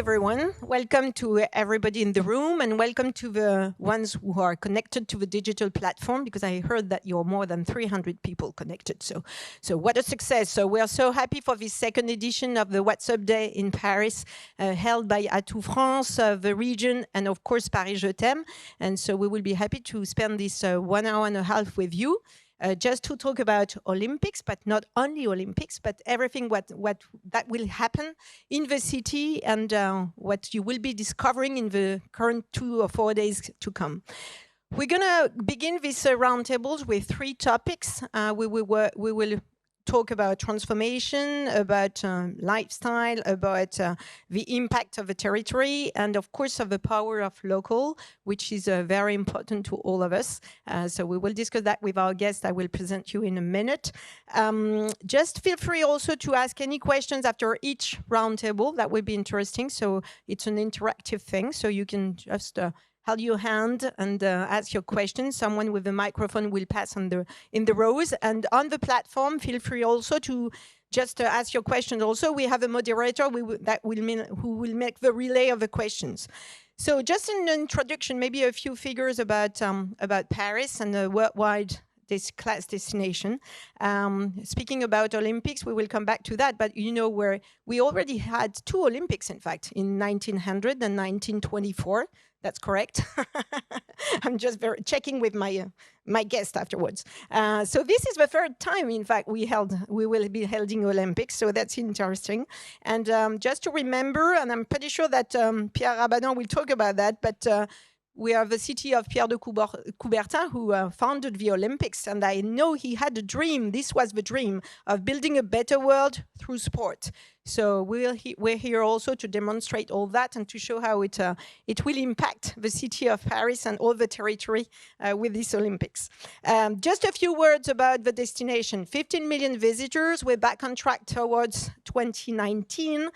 everyone. Welcome to everybody in the room, and welcome to the ones who are connected to the digital platform, because I heard that you're more than 300 people connected. So what a success. So we are so happy for this second edition of the What's Up Day in Paris, held by Atout France, the region, and of course, Paris Je t'aime. And so we will be happy to spend this 1 hour and a half with you. Just to talk about Olympics, but not only Olympics, but everything what that will happen in the city and what you will be discovering in the current 2 or 4 days to come. We're going to begin these roundtables with 3 topics. We will talk about transformation, about lifestyle, about the impact of the territory, and of course of the power of local, which is very important to all of us. So we will discuss that with our guest I will present you in a minute. Just feel free also to ask any questions after each roundtable. That would be interesting. So it's an interactive thing. So you can just hold your hand and ask your questions. Someone with a microphone will pass in the rows. And on the platform, feel free also to just ask your questions. Also, we have a moderator who will make the relay of the questions. So just an introduction, maybe a few figures about Paris and the worldwide class destination. Speaking about Olympics, we will come back to that, but you know where we already had 2 Olympics, in fact, in 1900 and 1924. That's correct. I'm just checking with my guest afterwards. So this is the 3rd time, in fact, we will be holding Olympics. So that's interesting. And just to remember, and I'm pretty sure that Pierre Rabadan will talk about that, but we are the city of Pierre de Coubertin, who founded the Olympics. And I know he had a dream. This was the dream of building a better world through sport. So we're here also to demonstrate all that and to show how it will impact the city of Paris and all the territory with this Olympics. Just a few words about the destination. 15 million visitors. We're back on track towards 2019.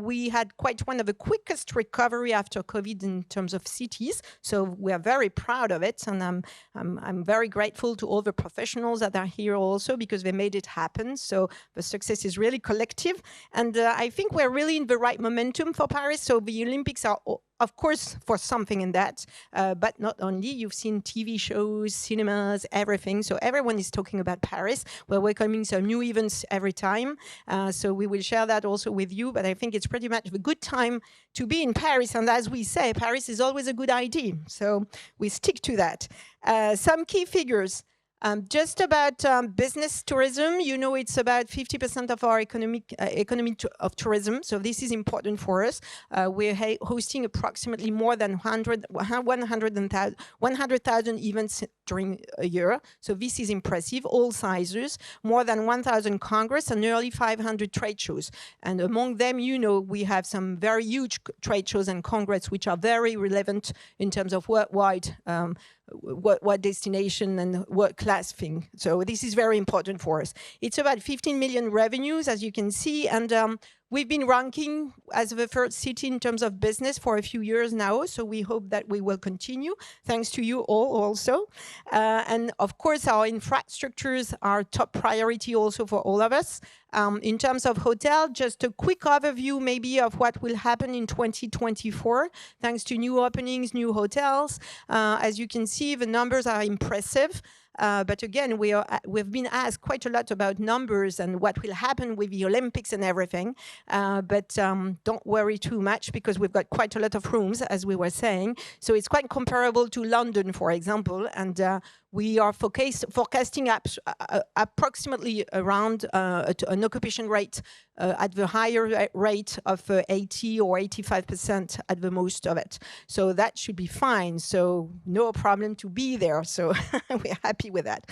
We had quite one of the quickest recovery after COVID in terms of cities. So we are very proud of it. And I'm very grateful to all the professionals that are here also, because they made it happen. So the success is really collective. And I think we're really in the right momentum for Paris. So the Olympics are, of course, for something in that, but not only. You've seen TV shows, cinemas, everything. So everyone is talking about Paris. We're welcoming some new events every time. So we will share that also with you. But I think it's pretty much a good time to be in Paris. And as we say, Paris is always a good idea. So we stick to that. Some key figures. Just about business tourism, you know, it's about 50% of our economy of tourism. So this is important for us. We're hosting approximately more than 100,000 events during a year. So this is impressive, all sizes, more than 1,000 congress and nearly 500 trade shows. And among them, you know, we have some very huge trade shows and congress, which are very relevant in terms of worldwide what destination and what class thing. So this is very important for us. It's about 15 million revenues, as you can see, and we've been ranking as the 3rd city in terms of business for a few years now, so we hope that we will continue, thanks to you all also. And of course, our infrastructures are top priority also for all of us. In terms of hotel, just a quick overview maybe of what will happen in 2024, thanks to new openings, new hotels. As you can see, the numbers are impressive. But again, we've been asked quite a lot about numbers and what will happen with the Olympics and everything. But don't worry too much, because we've got quite a lot of rooms, as we were saying. So it's quite comparable to London, for example. And we are forecasting approximately around an occupation rate at the higher rate of 80 or 85% at the most of it. So that should be fine. So no problem to be there. So we're happy with that.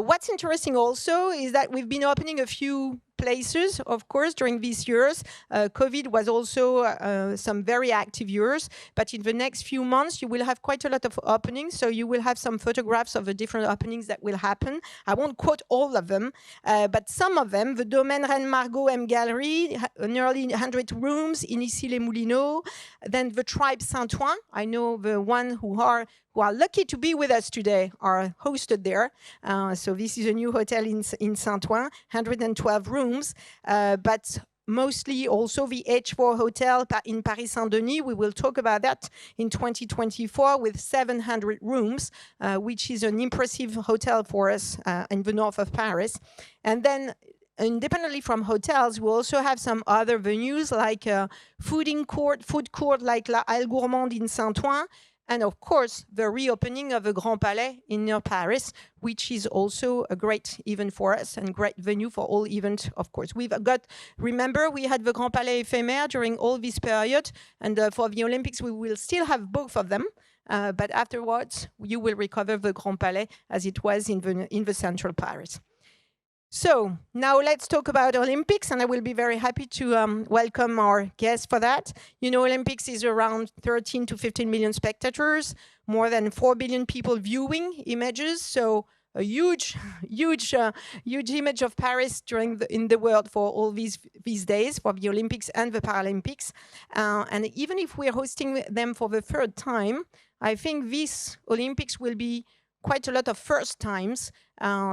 What's interesting also is that we've been opening a few places, of course, during these years. COVID was also some very active years, but in the next few months, you will have quite a lot of openings. So you will have some photographs of the different openings that will happen. I won't quote all of them, but some of them, the Domaine Reine Margot M Gallery, nearly 100 rooms in Issy-les-Moulineaux. Then the Tribe Saint-Ouen, I know the one who are lucky to be with us today are hosted there. So this is a new hotel in Saint-Ouen, 112 rooms. But mostly also the H4 Hotel in Paris Saint-Denis. We will talk about that in 2024 with 700 rooms, which is an impressive hotel for us in the north of Paris. And then independently from hotels, we also have some other venues like food court like La Halle Gourmande in Saint-Ouen, and of course, the reopening of the Grand Palais in near Paris, which is also a great event for us and great venue for all events, of course. Remember, we had the Grand Palais éphémère during all this period, and for the Olympics, we will still have both of them. But afterwards, you will recover the Grand Palais as it was in the central Paris. So now let's talk about Olympics, and I will be very happy to welcome our guests for that. You know, Olympics is around 13 to 15 million spectators, more than 4 billion people viewing images. So a huge image of Paris in the world for all these days, for the Olympics and the Paralympics. And even if we're hosting them for the third time, I think this Olympics will be quite a lot of first times.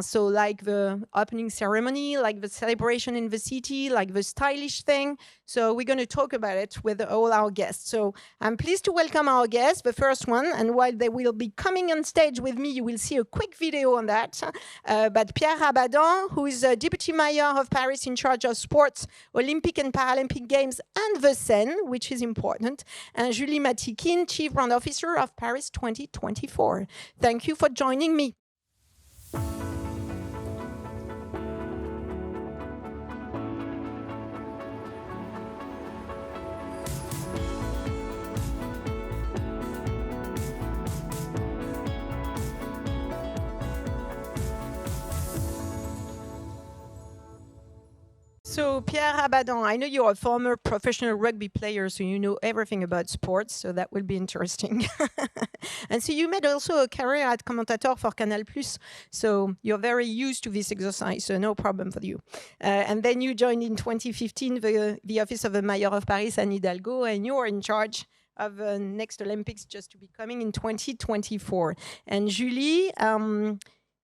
So like the opening ceremony, like the celebration in the city, like the stylish thing. So we're going to talk about it with all our guests. So I'm pleased to welcome our guests, the first one. And while they will be coming on stage with me, you will see a quick video on that. But Pierre Rabadan, who is Deputy Mayor of Paris in charge of sports, Olympic and Paralympic Games, and the Seine, which is important. And Julie Matikin, Chief Brand Officer of Paris 2024. Thank you for joining me. So Pierre Rabadan, I know you're a former professional rugby player, so you know everything about sports, so that will be interesting. And so you made also a career at commentator for Canal+, so you're very used to this exercise, so no problem for you. And then you joined in 2015 the office of the Mayor of Paris, Anne Hidalgo, and you're in charge of the next Olympics just to be coming in 2024. And Julie,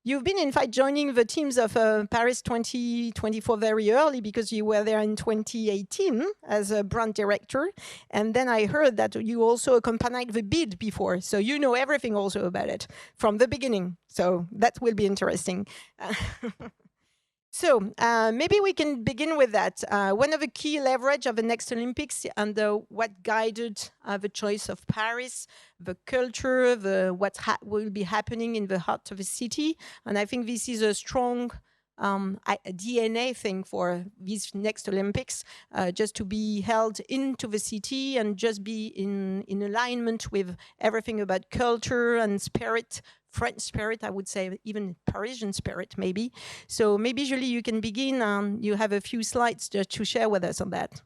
you've been, in fact, joining the teams of Paris 2024 very early because you were there in 2018 as a brand director. And then I heard that you also accompanied the bid before. So you know everything also about it from the beginning. So that will be interesting. So maybe we can begin with that. One of the key leverage of the next Olympics and what guided the choice of Paris, the culture, what will be happening in the heart of the city. And I think this is a strong DNA thing for these next Olympics, just to be held into the city and just be in alignment with everything about culture and spirit, French spirit, I would say, even Parisian spirit, maybe. So maybe, Julie, you can begin. You have a few slides just to share with us on that.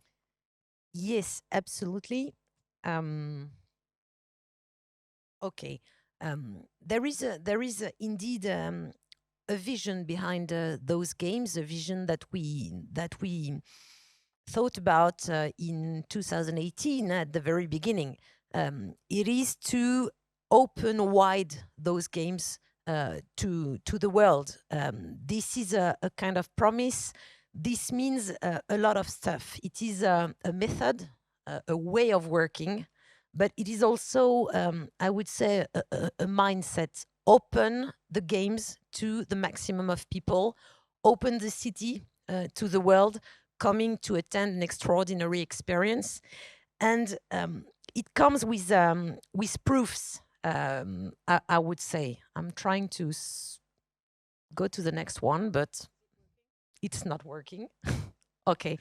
Yes, absolutely. Okay. There is indeed a vision behind those games, a vision that we thought about in 2018 at the very beginning. It is to open wide those games to the world. This is a kind of promise. This means a lot of stuff. It is a method, a way of working, but it is also, I would say, a mindset. Open the games to the maximum of people, open the city to the world, coming to attend an extraordinary experience. And it comes with proofs. I would say. I'm trying to go to the next one, but it's not working. Okay.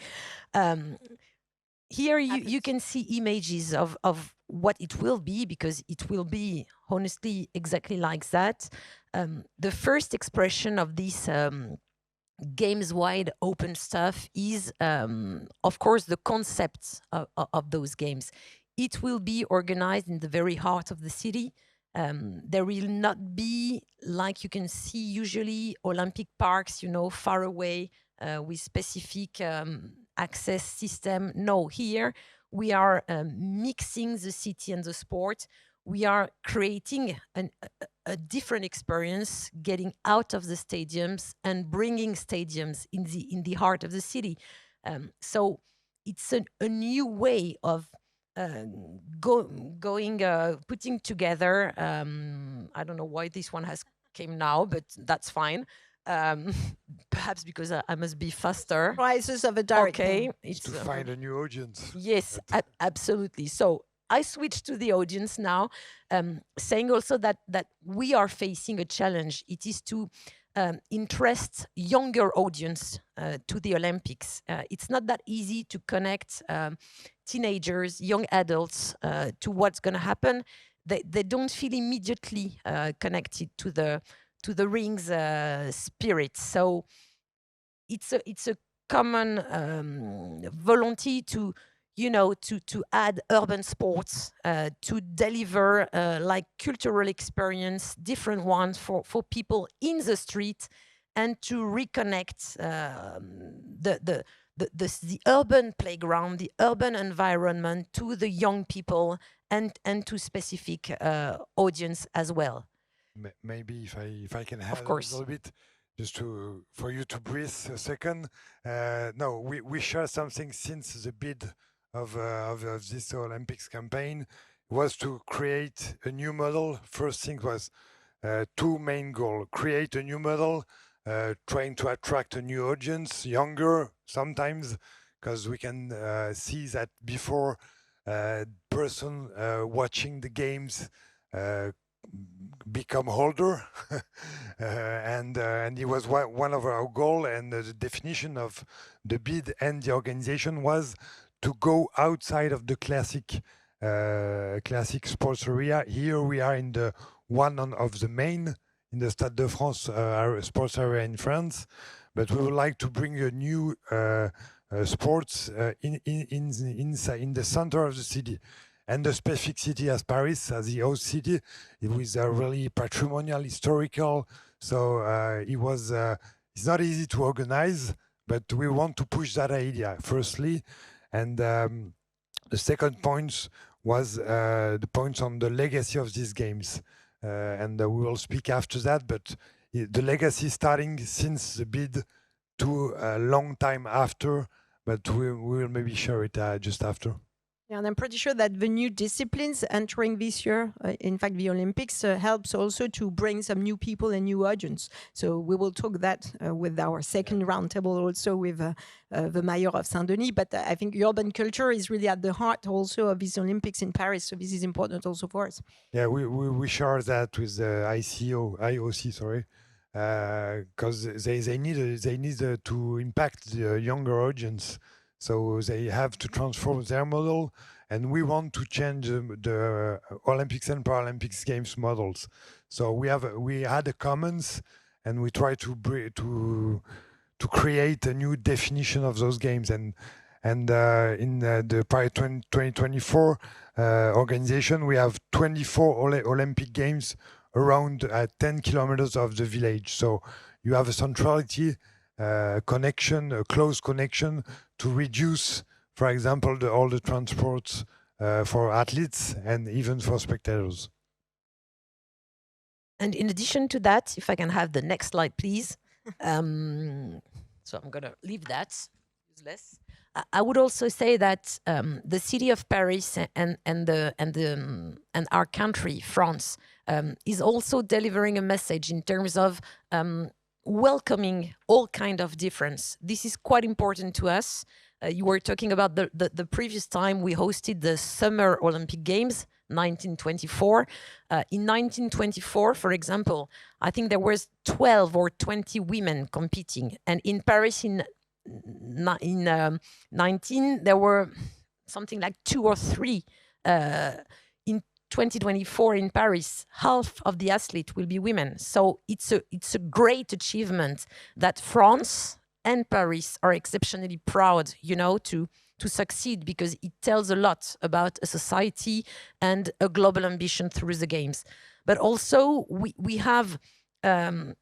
Here you can see images of what it will be, because it will be honestly exactly like that. The first expression of this games wide open stuff is, of course, the concept of those games. It will be organized in the very heart of the city. There will not be, like you can see usually, Olympic parks, far away with specific access system. No, here we are mixing the city and the sport. We are creating a different experience, getting out of the stadiums and bringing stadiums in the heart of the city. So it's a new way of putting together. I don't know why this one has came now, but that's fine. Um, Perhaps because I must be faster. Crisis of a director. Okay, It's to find a new audience. yes, absolutely. So I switch to the audience now, saying also that we are facing a challenge. It is to interest younger audience to the Olympics. It's not that easy to connect teenagers, young adults to what's going to happen. They don't feel immediately connected to the ring's spirit. So it's a common volunteer to to add urban sports, to deliver like cultural experience, different ones for people in the street, and to reconnect the urban playground, the urban environment to the young people and to specific audience as well. Maybe if I can have Of course. a little bit, just for you to breathe a second. No, we share something since the bid of this Olympics campaign was to create a new model. First thing was two main goals: create a new model, trying to attract a new audience, younger sometimes, because we can see that before person watching the games become older, and it was one of our goal, and the definition of the bid and the organization was to go outside of the classic sports area. Here we are in the one of the main in the Stade de France sports area in France, but we would like to bring a new sports in the center of the city. And the specific city as Paris, as the host city, it was really patrimonial, historical. So it's not easy to organize, but we want to push that idea firstly. And the second point was the points on the legacy of these games. And we will speak after that, but the legacy starting since the bid to a long time after, but we will maybe share it just after. Yeah, and I'm pretty sure that the new disciplines entering this year, in fact, the Olympics, helps also to bring some new people and new audience. So we will talk that with our second roundtable also with the mayor of Saint-Denis. But I think urban culture is really at the heart also of these Olympics in Paris. So this is important also for us. Yeah, we share that with the IOC, sorry, because they need to impact the younger audience. So they have to transform their model, and we want to change the Olympics and Paralympics Games models. So we had a commons, and we try to create a new definition of those games. And in the Paris 2024 organization, we have 24 Olympic Games around 10 kilometers of the village. So you have a centrality. Connection, a close connection to reduce, for example, all the transports for athletes and even for spectators. And in addition to that, if I can have the next slide, please. So I'm going to leave that useless. I would also say that the city of Paris and our country, France, is also delivering a message in terms of welcoming all kind of difference. This is quite important to us. You were talking about the previous time we hosted the Summer Olympic Games, 1924. In 1924, for example, I think there was 12 or 20 women competing. And in Paris in 19, there were something like 2 or 3. In 2024 in Paris, half of the athletes will be women. So it's a great achievement that France and Paris are exceptionally proud, to succeed, because it tells a lot about a society and a global ambition through the games. But also we have an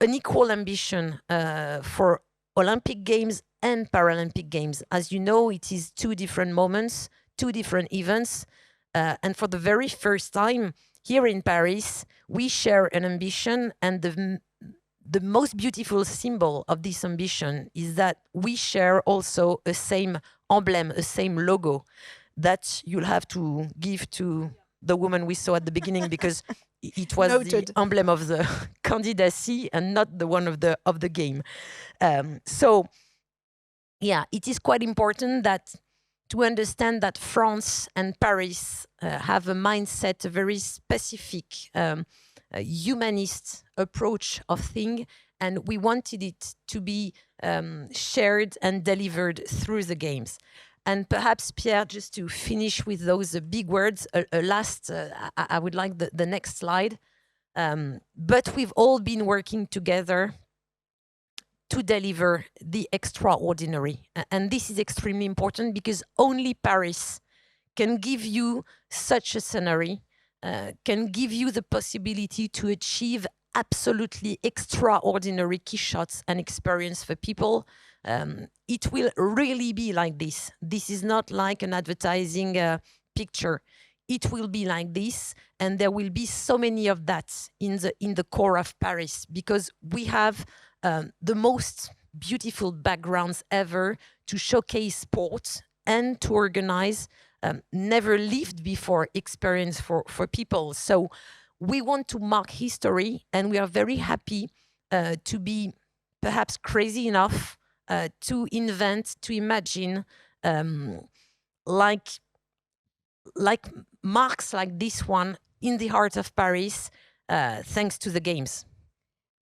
equal ambition for Olympic Games and Paralympic Games. As you know, it is 2 different moments, 2 different events. And for the very first time here in Paris, we share an ambition, and the most beautiful symbol of this ambition is that we share also a same emblem, a same logo that you'll have to give to the woman we saw at the beginning because it was Noted. the emblem of the candidacy and not the one of the game. So yeah, it is quite important that to understand that France and Paris have a mindset, a very specific humanist approach of thing, and we wanted it to be shared and delivered through the games. And perhaps, Pierre, just to finish with those big words, I would like the next slide. But we've all been working together to deliver the extraordinary. And this is extremely important because only Paris can give you such a scenario, can give you the possibility to achieve absolutely extraordinary key shots and experience for people. It will really be like this. This is not like an advertising picture. It will be like this, and there will be so many of that in the core of Paris because we have the most beautiful backgrounds ever to showcase sports and to organize never lived before experience for people. So we want to mark history, and we are very happy to be perhaps crazy enough to invent, to imagine like marks like this one in the heart of Paris, thanks to the games.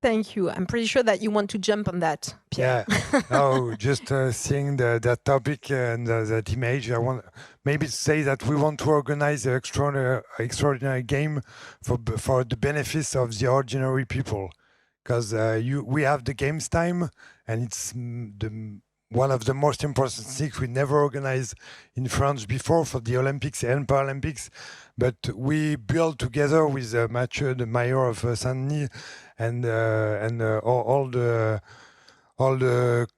Thank you. I'm pretty sure that you want to jump on that, Pierre. Yeah. No, just seeing that topic and that image, I want maybe to say that we want to organize an extraordinary game for the benefits of the ordinary people, because we have the games time, and it's one of the most important things we never organized in France before for the Olympics and Paralympics. But we built together with Mathieu, the mayor of Saint-Denis, and all the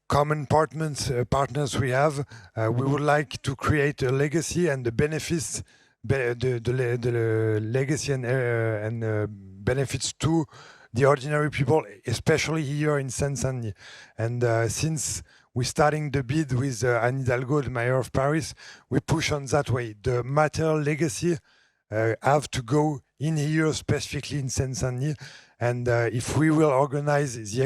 common partners we have. We would like to create a legacy and the benefits, the legacy and benefits to the ordinary people, especially here in Seine-Saint-Denis. And since we're starting the bid with Anne Hidalgo, the mayor of Paris, we push on that way. The material legacy have to go in here, specifically in Seine-Saint-Denis. And if we will organize the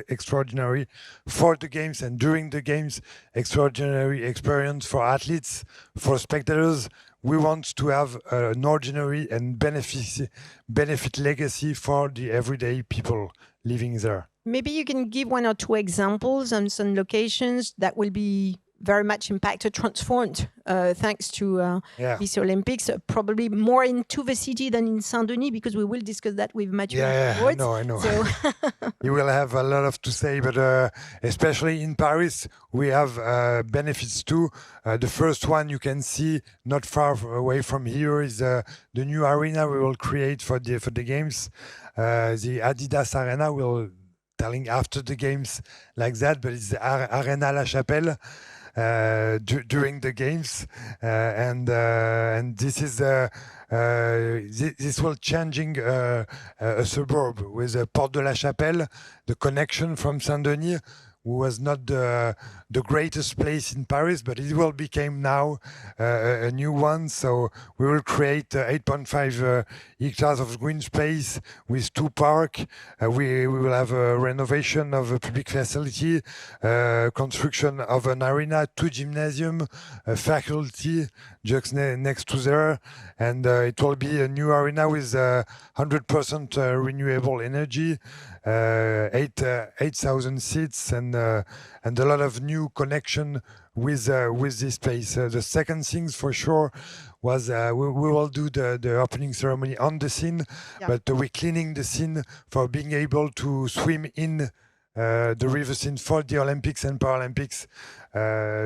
extraordinary for the games and during the games, extraordinary experience for athletes, for spectators, we want to have an ordinary and benefit legacy for the everyday people living there. Maybe you can give one or two examples on some locations that will be very much impacted, transformed thanks to this Olympics. Probably more into the city than in Saint-Denis, because we will discuss that with Mathieu. I know. So you will have a lot to say, but especially in Paris, we have benefits too. The first one you can see not far away from here is the new arena we will create for the games. The Adidas Arena will telling after the games like that, but it's the Arena La Chapelle. During the games, and this is this will changing a suburb with Porte de la Chapelle, the connection from Saint-Denis, who was not the greatest place in Paris, but it will become now a new one. So we will create 8.5 hectares of green space with 2 parks. We will have a renovation of a public facility, construction of an arena, 2 gymnasium, a faculty just next to there, and it will be a new arena with 100% renewable energy, 8,000 seats, and a lot of new connection with this place. The second thing for sure was we will do the opening ceremony on the Seine, but we're cleaning the Seine for being able to swim in the river Seine for the Olympics and Paralympics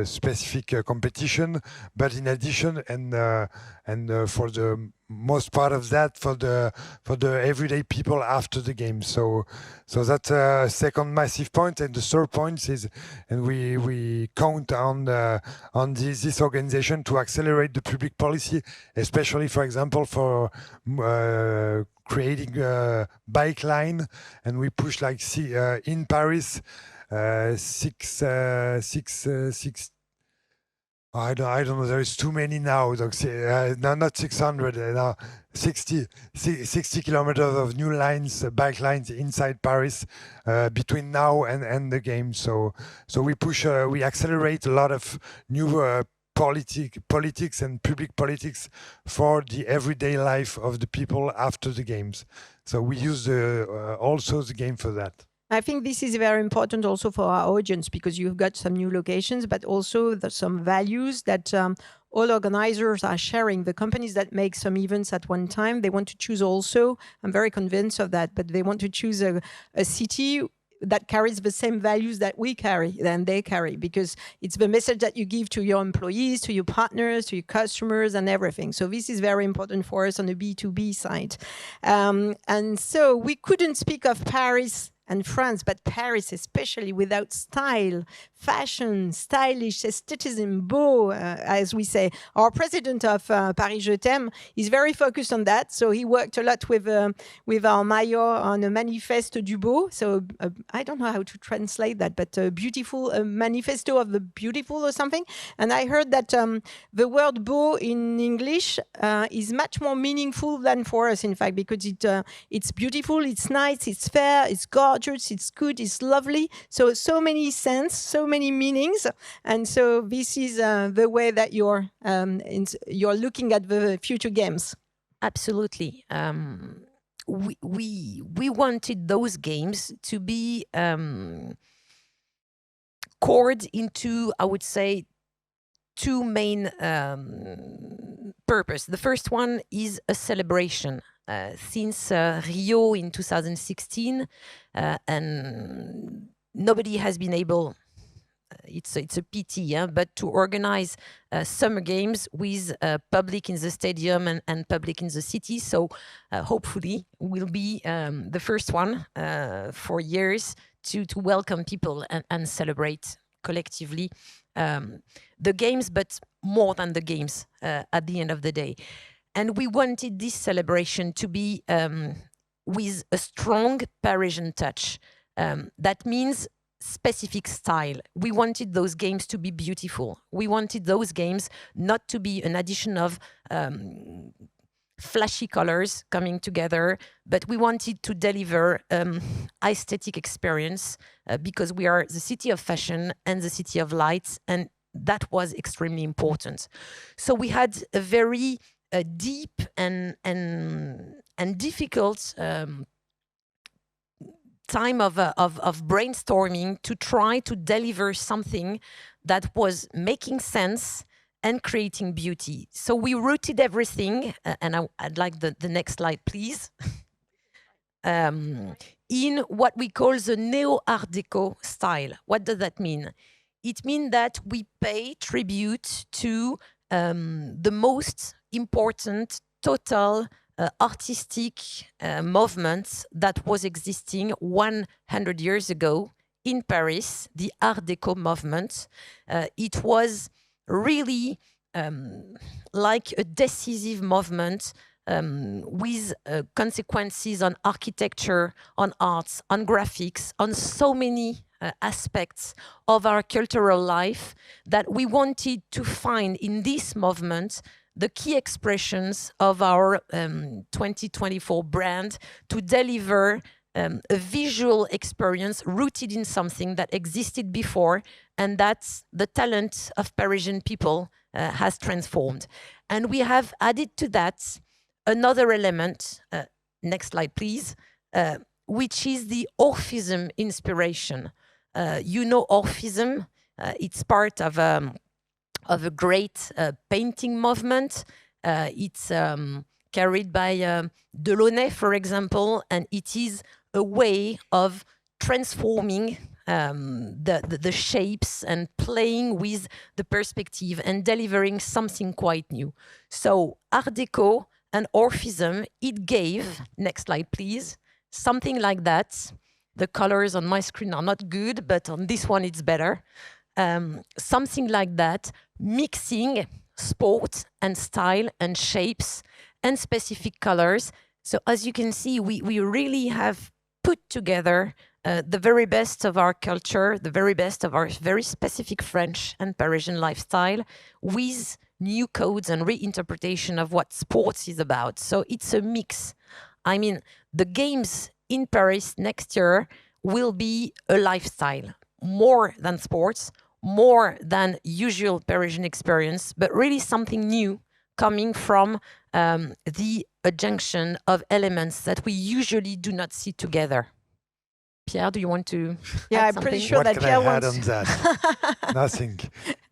specific competition. But in addition, and for the most part of that, for the everyday people after the game. So that's a second massive point. And the third point is, and we count on this organization to accelerate the public policy, especially, for example, for creating a bike line, and we push like in Paris six. I don't know. There is too many now. No, not 600. Now 60 kilometers of new lines, bike lines inside Paris between now and the game. So we push, we accelerate a lot of new politics and public politics for the everyday life of the people after the games. So we use also the game for that. I think this is very important also for our audience, because you've got some new locations, but also some values that all organizers are sharing. The companies that make some events at one time, they want to choose also, I'm very convinced of that, but they want to choose a city that carries the same values that we carry, than they carry, because it's the message that you give to your employees, to your partners, to your customers, and everything. So this is very important for us on the B2B side. And so we couldn't speak of Paris and France, but Paris especially, without style, fashion, stylish, aestheticism, beau, as we say. Our president of Paris Je t'aime is very focused on that. So he worked a lot with our mayor on a manifeste du beau. So I don't know how to translate that, but a beautiful manifesto of the beautiful or something. And I heard that the word beau in English is much more meaningful than for us, in fact, because it's beautiful, it's nice, it's fair, it's gorgeous, it's good, it's lovely. So many sense, so many meanings, and so this is the way that you're looking at the future games. Absolutely. We wanted those games to be cored into, I would say, two main purpose. The first one is a celebration. Since Rio in 2016, and nobody has been able, it's a pity, but to organize summer games with public in the stadium and public in the city. So hopefully we'll be the first one for years to welcome people and celebrate collectively the games, but more than the games at the end of the day. And we wanted this celebration to be with a strong Parisian touch. That means specific style. We wanted those games to be beautiful. We wanted those games not to be an addition of flashy colors coming together, but we wanted to deliver aesthetic experience because we are the city of fashion and the city of lights, and that was extremely important. So we had a very deep and difficult time of brainstorming to try to deliver something that was making sense and creating beauty. So we rooted everything, and I'd like the next slide, please, in what we call the neo-art deco style. What does that mean? It means that we pay tribute to the most important total artistic movement that was existing 100 years ago in Paris, the Art Deco movement. It was really like a decisive movement with consequences on architecture, on arts, on graphics, on so many aspects of our cultural life that we wanted to find in this movement the key expressions of our 2024 brand to deliver a visual experience rooted in something that existed before, and that's the talent of Parisian people has transformed. And we have added to that another element, next slide please, which is the Orphism inspiration. You know Orphism, it's part of a great painting movement. It's carried by Delaunay, for example, and it is a way of transforming the shapes and playing with the perspective and delivering something quite new. So Art Deco and Orphism, it gave, next slide please, something like that. The colors on my screen are not good, but on this one it's better. something like that, mixing sport and style and shapes and specific colors. So as you can see, we really have put together the very best of our culture, the very best of our very specific French and Parisian lifestyle with new codes and reinterpretation of what sports is about. So it's a mix. I mean, the games in Paris next year will be a lifestyle, more than sports, more than usual Parisian experience, but really something new coming from the adjunction of elements that we usually do not see together. Pierre, do you want to Yeah, add I'm pretty something? sure What that can Pierre I add wants. on that? Nothing.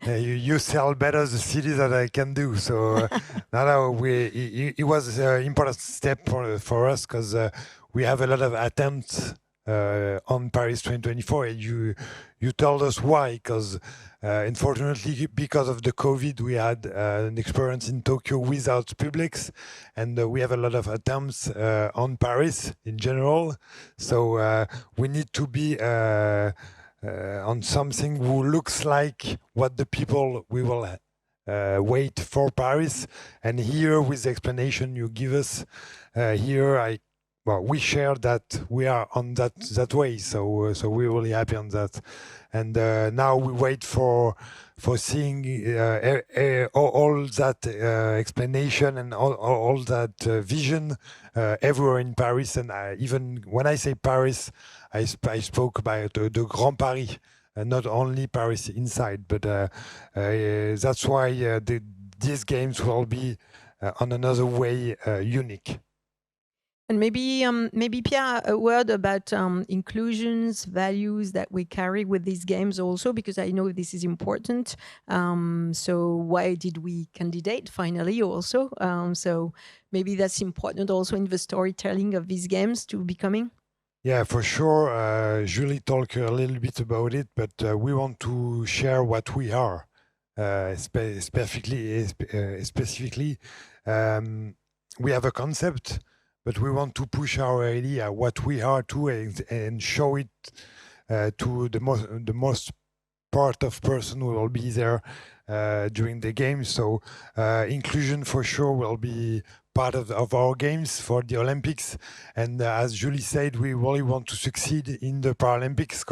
You sell better the city than I can do. So it was an important step for us because we have a lot of attempts on Paris 2024. And you told us why, because unfortunately, because of the COVID, we had an experience in Tokyo without publics, and we have a lot of attempts on Paris in general. So we need to be on something who looks like what the people we will wait for Paris. And here, with the explanation you give us, we share that we are on that way. So we're really happy on that. And now we wait for seeing all that explanation and all that vision everywhere in Paris. And even when I say Paris, I spoke about the Grand Paris, not only Paris inside. But that's why these games will be on another way unique. And maybe Pierre, a word about inclusions, values that we carry with these games also, because I know this is important. So why did we candidate finally also? So maybe that's important also in the storytelling of these games to be coming. Yeah, for sure. Julie talked a little bit about it, but we want to share what we are, specifically. We have a concept, but we want to push our idea, what we are too, and show it to the most part of person who will be there during the games. So inclusion for sure will be part of our games for the Olympics. And as Julie said, we really want to succeed in the Paralympics.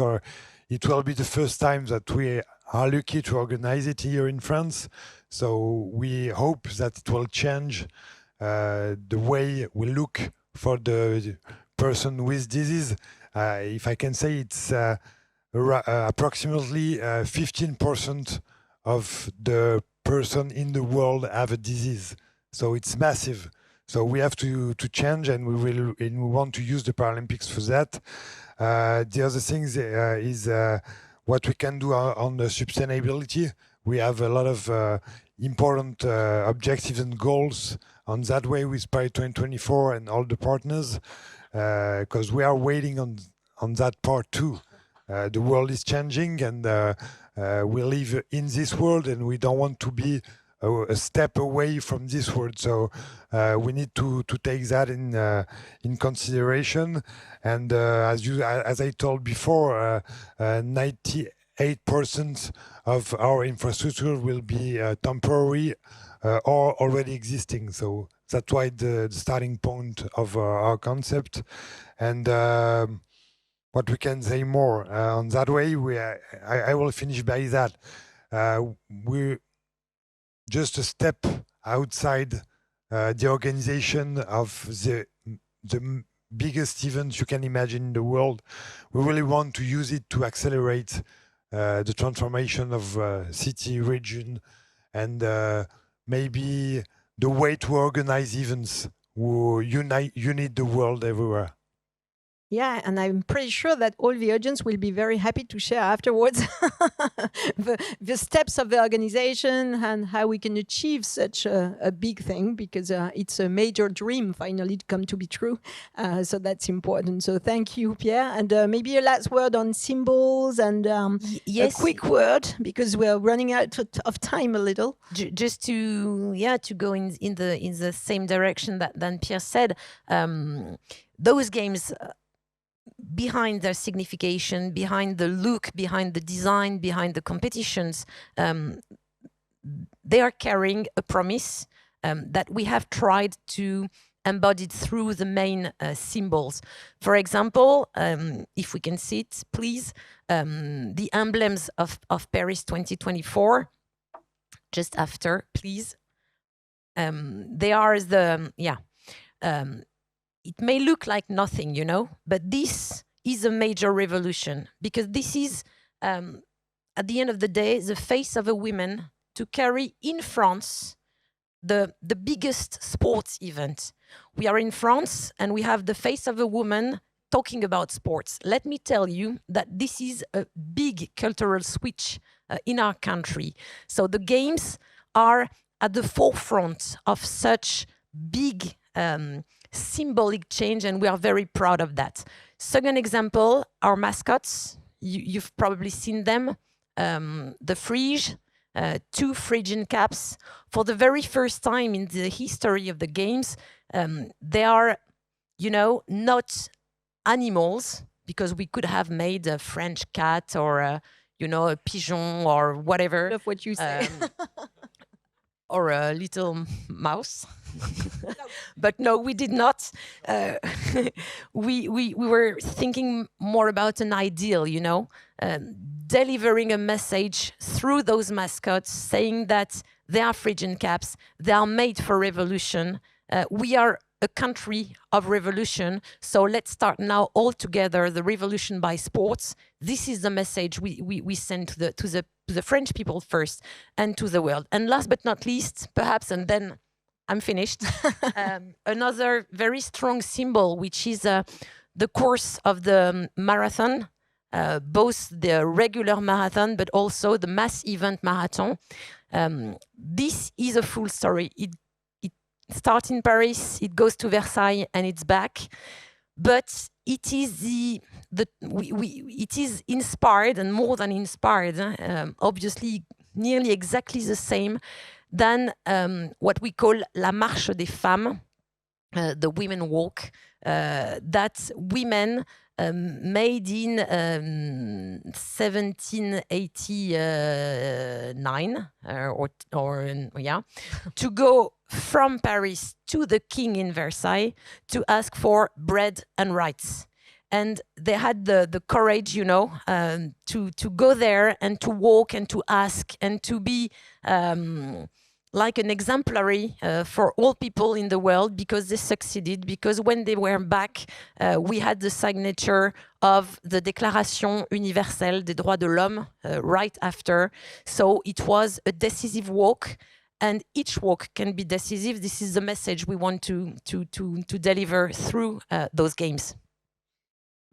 It will be the first time that we are lucky to organize it here in France. So we hope that it will change the way we look for the person with disease. If I can say, it's approximately 15% of the person in the world have a disease. So it's massive. So we have to change, and we want to use the Paralympics for that. The other thing is what we can do on the sustainability. We have a lot of important objectives and goals on that way with Paris 2024 and all the partners, because we are waiting on that part too. The world is changing, and we live in this world, and we don't want to be a step away from this world. So we need to take that in consideration. And as I told before, 98% of our infrastructure will be temporary or already existing. So that's why the starting point of our concept. And what we can say more on that way, I will finish by that. We're just a step outside the organization of the biggest event you can imagine in the world. We really want to use it to accelerate the transformation of city, region, and maybe the way to organize events who unite the world everywhere. Yeah, and I'm pretty sure that all the audience will be very happy to share afterwards the steps of the organization and how we can achieve such a big thing, because it's a major dream finally to come to be true. So that's important. So thank you, Pierre. And maybe a last word on symbols and yes, a quick word, because we're running out of time a little. Just to go in the same direction than Pierre said. Those games behind their signification, behind the look, behind the design, behind the competitions, they are carrying a promise that we have tried to embody through the main symbols. For example, if we can see it, please, the emblems of Paris 2024, just after, please. They are the, it may look like nothing, you know, but this is a major revolution, because this is, at the end of the day, the face of a woman to carry in France the biggest sports event. We are in France and we have the face of a woman talking about sports. Let me tell you that this is a big cultural switch in our country. So the games are at the forefront of such big symbolic change, and we are very proud of that. Second example, our mascots. You've probably seen them. The Frige, 2 Phrygian caps. For the very first time in the history of the games, they are, you know, not animals, because we could have made a French cat or you know, a pigeon or whatever. Love what you say. Or a little mouse. But no, we did not. We were thinking more about an ideal, you know, delivering a message through those mascots, saying that they are Phrygian caps, they are made for revolution. We are a country of revolution, so let's start now all together the revolution by sports. This is the message we send to the French people first and to the world. And last but not least, perhaps, and then I'm finished, another very strong symbol, which is the course of the marathon, both the regular marathon, but also the mass event marathon. This is a full story. It starts in Paris, it goes to Versailles, and it's back. But it is it is inspired, and more than inspired, obviously nearly exactly the same than what we call la marche des femmes, the women walk, that women made in 1789 to go from Paris to the king in Versailles to ask for bread and rights. And they had the courage, you know, to go there and to walk and to ask and to be like an exemplary for all people in the world, because they succeeded. Because when they were back, we had the signature of the Déclaration universelle des droits de l'homme right after. So it was a decisive walk, and each walk can be decisive. This is the message we want to deliver through those games.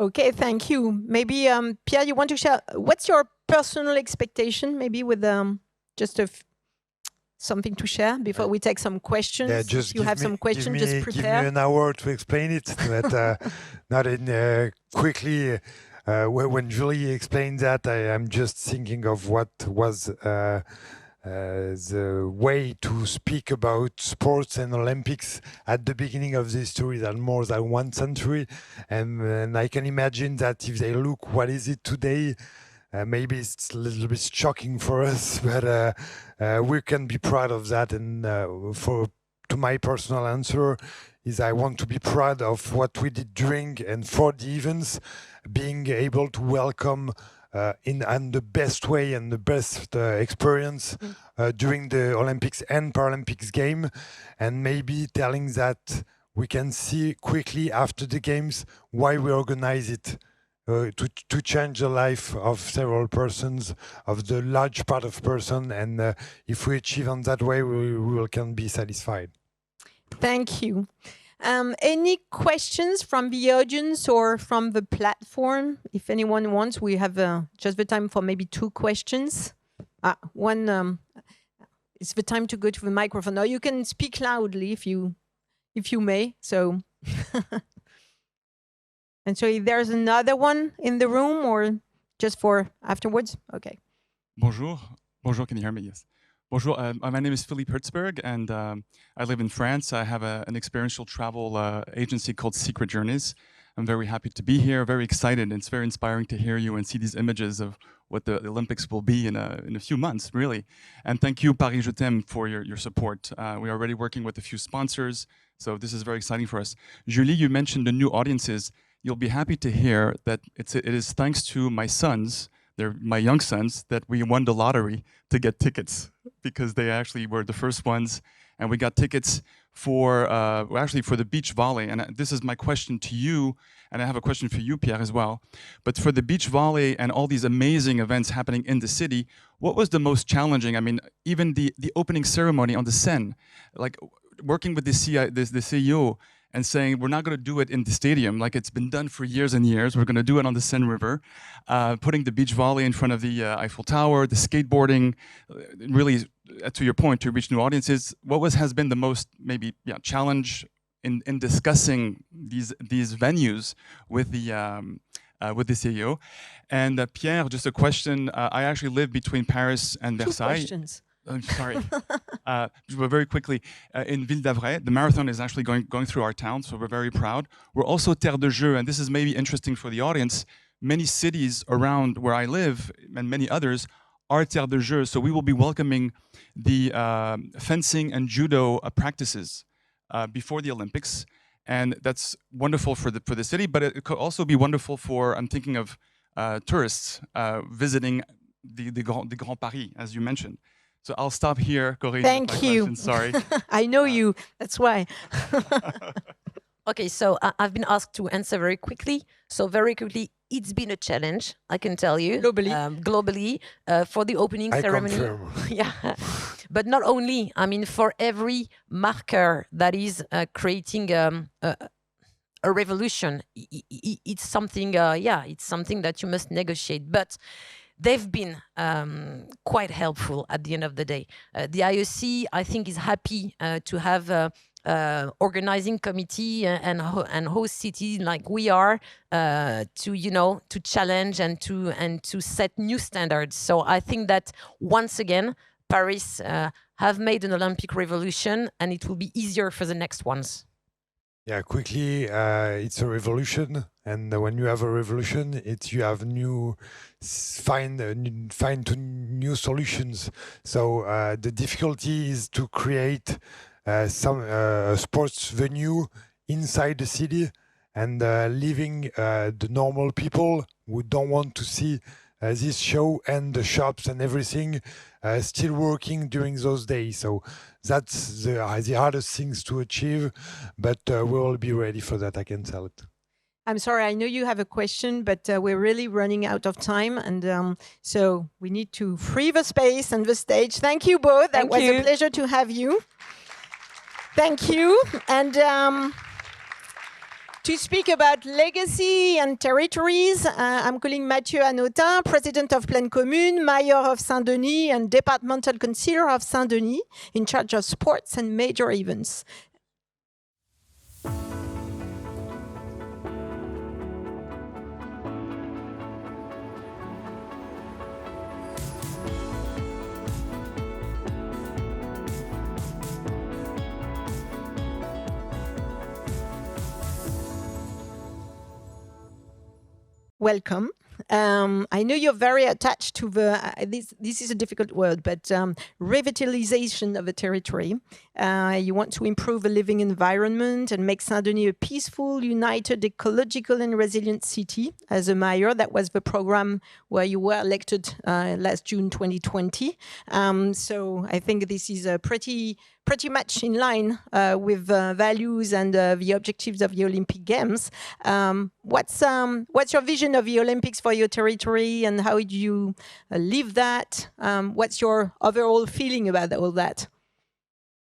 Okay, thank you. Maybe Pierre, you want to share what's your personal expectation? Maybe with just something to share before we take some questions. Yeah, just if you have some questions, just prepare. Give me an hour to explain it, but not in quickly. When Julie explained that, I am just thinking of what was the way to speak about sports and Olympics at the beginning of this story than more than 1 century. And I can imagine that if they look, what is it today? Maybe it's a little bit shocking for us, but we can be proud of that. And to my personal answer is I want to be proud of what we did during and for the events, being able to welcome in the best way and the best experience during the Olympics and Paralympics game, and maybe telling that we can see quickly after the games why we organize it. To change the life of several persons, of the large part of person, and if we achieve on that way, we can be satisfied. Thank you. Any questions from the audience or from the platform? If anyone wants, we have just the time for maybe 2 questions. One, it's the time to go to the microphone. Or you can speak loudly if you may. So. And so if there's another one in the room or just for afterwards? Okay. Bonjour. Bonjour, can you hear me? Yes. Bonjour, my name is Philippe Hertzberg, and I live in France. I have an experiential travel agency called Secret Journeys. I'm very happy to be here, very excited. It's very inspiring to hear you and see these images of what the Olympics will be in a few months, really. And thank you, Paris Je t'aime, for your support. We are already working with a few sponsors, so this is very exciting for us. Julie, you mentioned the new audiences. You'll be happy to hear that it is thanks to my sons, they're my young sons, that we won the lottery to get tickets, because they actually were the first ones, and we got tickets for actually for the beach volley. And this is my question to you, and I have a question for you, Pierre, as well. But for the beach volley and all these amazing events happening in the city, what was the most challenging? I mean, even the opening ceremony on the Seine, like working with the CEO and saying, we're not going to do it in the stadium like it's been done for years and years. We're going to do it on the Seine River, putting the beach volley in front of the Eiffel Tower, the skateboarding, really, to your point, to reach new audiences. What has been the most challenge in discussing these venues with the CEO? And Pierre, just a question. I actually live between Paris and Versailles. 2 questions. I'm sorry. Very quickly, in Ville d'Avray, the marathon is actually going through our town, so we're very proud. We're also terre de jeu, and this is maybe interesting for the audience. Many cities around where I live, and many others, are terre de jeu, so we will be welcoming the fencing and judo practices before the Olympics, and that's wonderful for the city, but it could also be wonderful for, I'm thinking of tourists visiting the Grand Paris, as you mentioned. So I'll stop here, Corinne. Thank you. Question. Sorry. I know you, that's why. Okay, so I've been asked to answer very quickly. So very quickly, it's been a challenge, I can tell you. Globally. For the opening ceremony. Confirm. Yeah, but not only. I mean, for every marker that is creating a revolution, it's something. It's something that you must negotiate. But they've been quite helpful at the end of the day. The IOC, I think, is happy to have organizing committee and host city like we are to challenge and to set new standards. So I think that once again, Paris have made an Olympic revolution, and it will be easier for the next ones. Yeah, quickly, it's a revolution, and when you have a revolution, you have find new solutions. So the difficulty is to create some sports venue inside the city, and leaving the normal people who don't want to see this show and the shops and everything still working during those days. So that's the hardest things to achieve, but we will be ready for that, I can tell it. I'm sorry, I know you have a question, but we're really running out of time, and so we need to free the space and the stage. Thank you both. That was a pleasure to have you. Thank you. And to speak about legacy and territories, I'm calling Mathieu Hanotin, President of Plaine Commune, Mayor of Saint-Denis, and Departmental Councillor of Saint-Denis, in charge of sports and major events. Welcome. I know you're very attached to the, this is a difficult word, but revitalization of a territory. You want to improve the living environment and make Saint-Denis a peaceful, united, ecological and resilient city. As a mayor, that was the program where you were elected last June 2020. So I think this is a pretty much in line with values and the objectives of the Olympic Games. What's your vision of the Olympics for your territory, and how do you live that? What's your overall feeling about all that?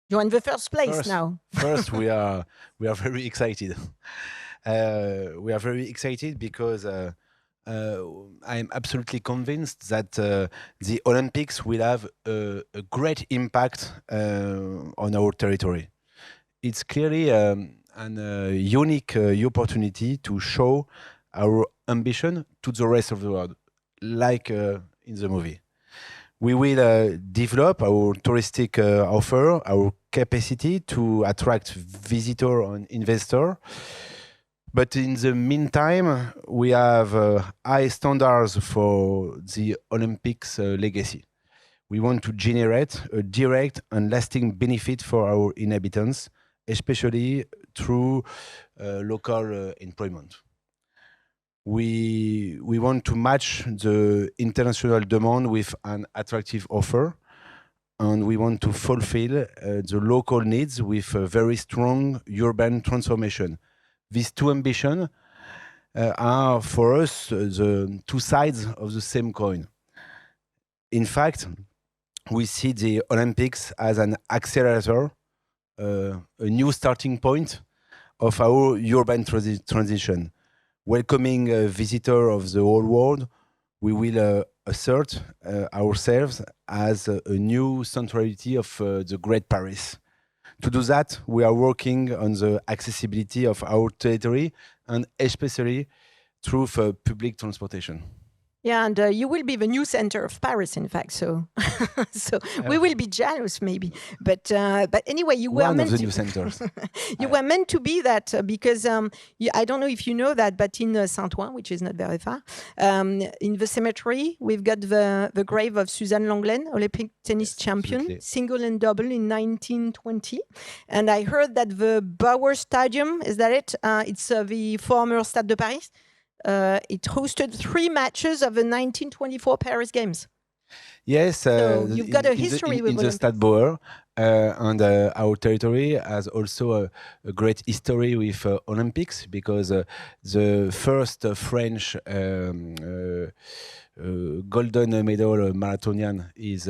You're in the first place now. First, we are very excited. We are very excited because I'm absolutely convinced that the Olympics will have a great impact on our territory. It's clearly an unique opportunity to show our ambition to the rest of the world, like in the movie. We will develop our touristic offer, our capacity to attract visitors and investors. But in the meantime, we have high standards for the Olympics legacy. We want to generate a direct and lasting benefit for our inhabitants, especially through local employment. We want to match the international demand with an attractive offer, and we want to fulfill the local needs with a very strong urban transformation. These two ambitions are for us the two sides of the same coin. In fact, we see the Olympics as an accelerator, a new starting point of our urban transition. Welcoming a visitor of the whole world, we will assert ourselves as a new centrality of the Great Paris. To do that, we are working on the accessibility of our territory and especially through public transportation. Yeah, and you will be the new center of Paris, in fact. So, so we will be jealous, maybe. But anyway, you were One meant of the to, new centers. you were meant to be that because I don't know if you know that, but in Saint-Ouen, which is not very far, in the cemetery, we've got the grave of Suzanne Lenglen, Olympic tennis champion, absolutely. single and double in 1920. And I heard that the Bauer Stadium, is that it? It's the former Stade de Paris. It hosted 3 matches of the 1924 Paris Games. Yes, So you've got a history with in the Olympics. Stade Bauer, and our territory has also a great history with Olympics because the first French golden medal marathonian is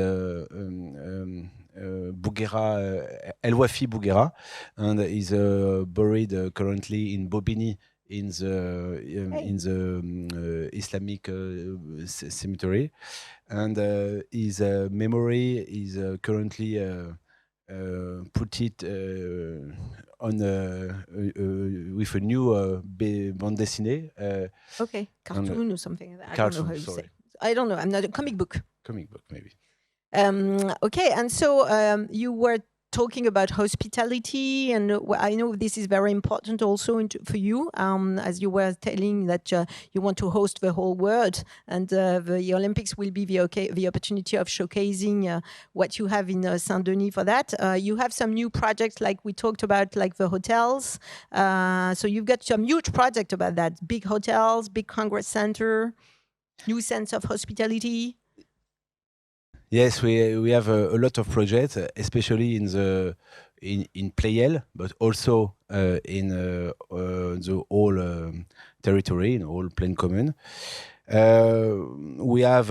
Bouguera, El Wafi Bouguera, and is buried currently in Bobigny in the Islamic cemetery, and his memory is currently put it on with a new bande dessinée. Okay, cartoon or something like that. I don't know Cartoon, how you sorry. say. I don't know. I'm not a comic book. Comic book, maybe. Okay, and so you were talking about hospitality, and I know this is very important also for you, as you were telling that you want to host the whole world, and the Olympics will be the opportunity of showcasing what you have in Saint-Denis for that. You have some new projects like we talked about, like the hotels. So you've got some huge project about that, big hotels, big Congress Center, new sense of hospitality. Yes, we have a lot of projects, especially in Playel, but also in the whole territory, in all plain common. We have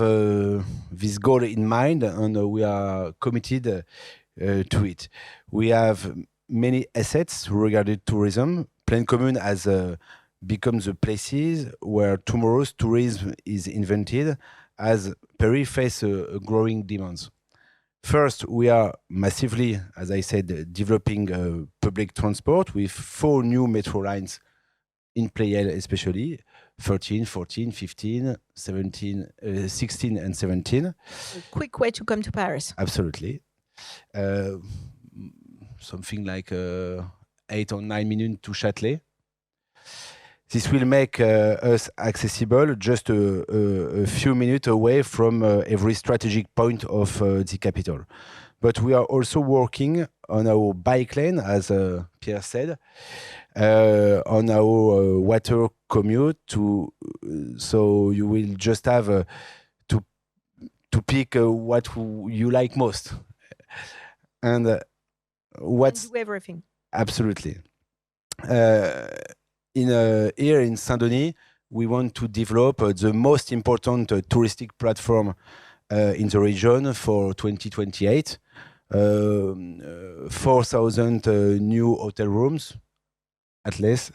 this goal in mind, and we are committed to it. We have many assets regarding tourism. Plain common has become the places where tomorrow's tourism is invented, as Paris faces a growing demands. First, we are massively, as I said, developing public transport with 4 new metro lines in Playel, especially 13, 14, 15, 17, 16, and 17. A quick way to come to Paris. Absolutely. Something like 8 or 9 minutes to Châtelet. This will make us accessible just a few minutes away from every strategic point of the capital. But we are also working on our bike lane, as Pierre said, on our water commute. So you will just have to pick what you like most. And what's... And do everything. Absolutely. Here in Saint-Denis, we want to develop the most important touristic platform in the region for 2028. 4,000 new hotel rooms, at least,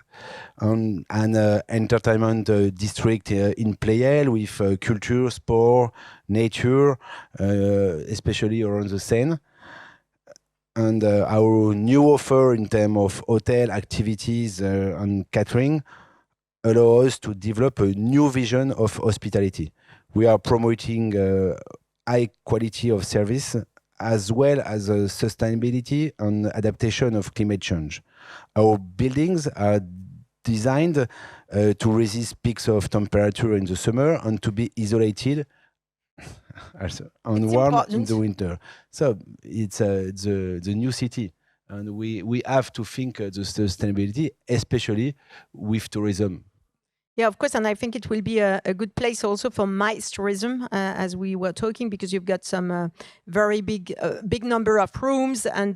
and an entertainment district in Playel with culture, sport, nature, especially around the Seine. And our new offer in terms of hotel activities and catering allow us to develop a new vision of hospitality. We are promoting high quality of service as well as sustainability and adaptation of climate change. Our buildings are designed to resist peaks of temperature in the summer and to be isolated also, and It's warm in important. the winter. So it's the new city, and we have to think the sustainability, especially with tourism. Yeah, of course, and I think it will be a good place also for MICE tourism, as we were talking, because you've got some very big number of rooms and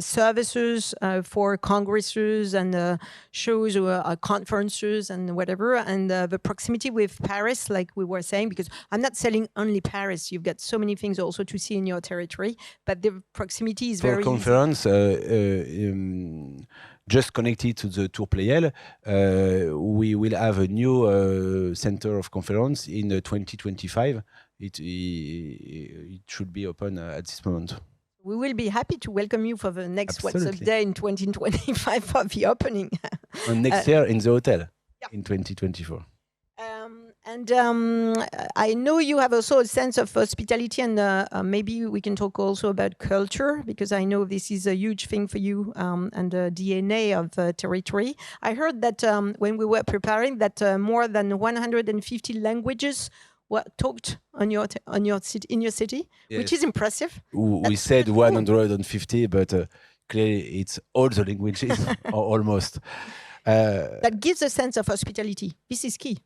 services for congresses and shows or conferences and whatever, and the proximity with Paris, like we were saying, because I'm not selling only Paris. You've got so many things also to see in your territory, but the proximity is For very easy. conference, just connected to the Tour Playel, we will have a new center of conference in 2025. It should be open at this moment. We will be happy to welcome you for the next WhatsApp Absolutely. Day in 2025 for the opening. And next year in the hotel yeah. in 2024. I know you have also a sense of hospitality, and maybe we can talk also about culture, because I know this is a huge thing for you and the DNA of territory. I heard that when we were preparing that more than 150 languages were talked in your city, Yes. which is impressive. We That's said really cool. 150, but clearly it's all the languages, or almost. That gives a sense of hospitality. This is key.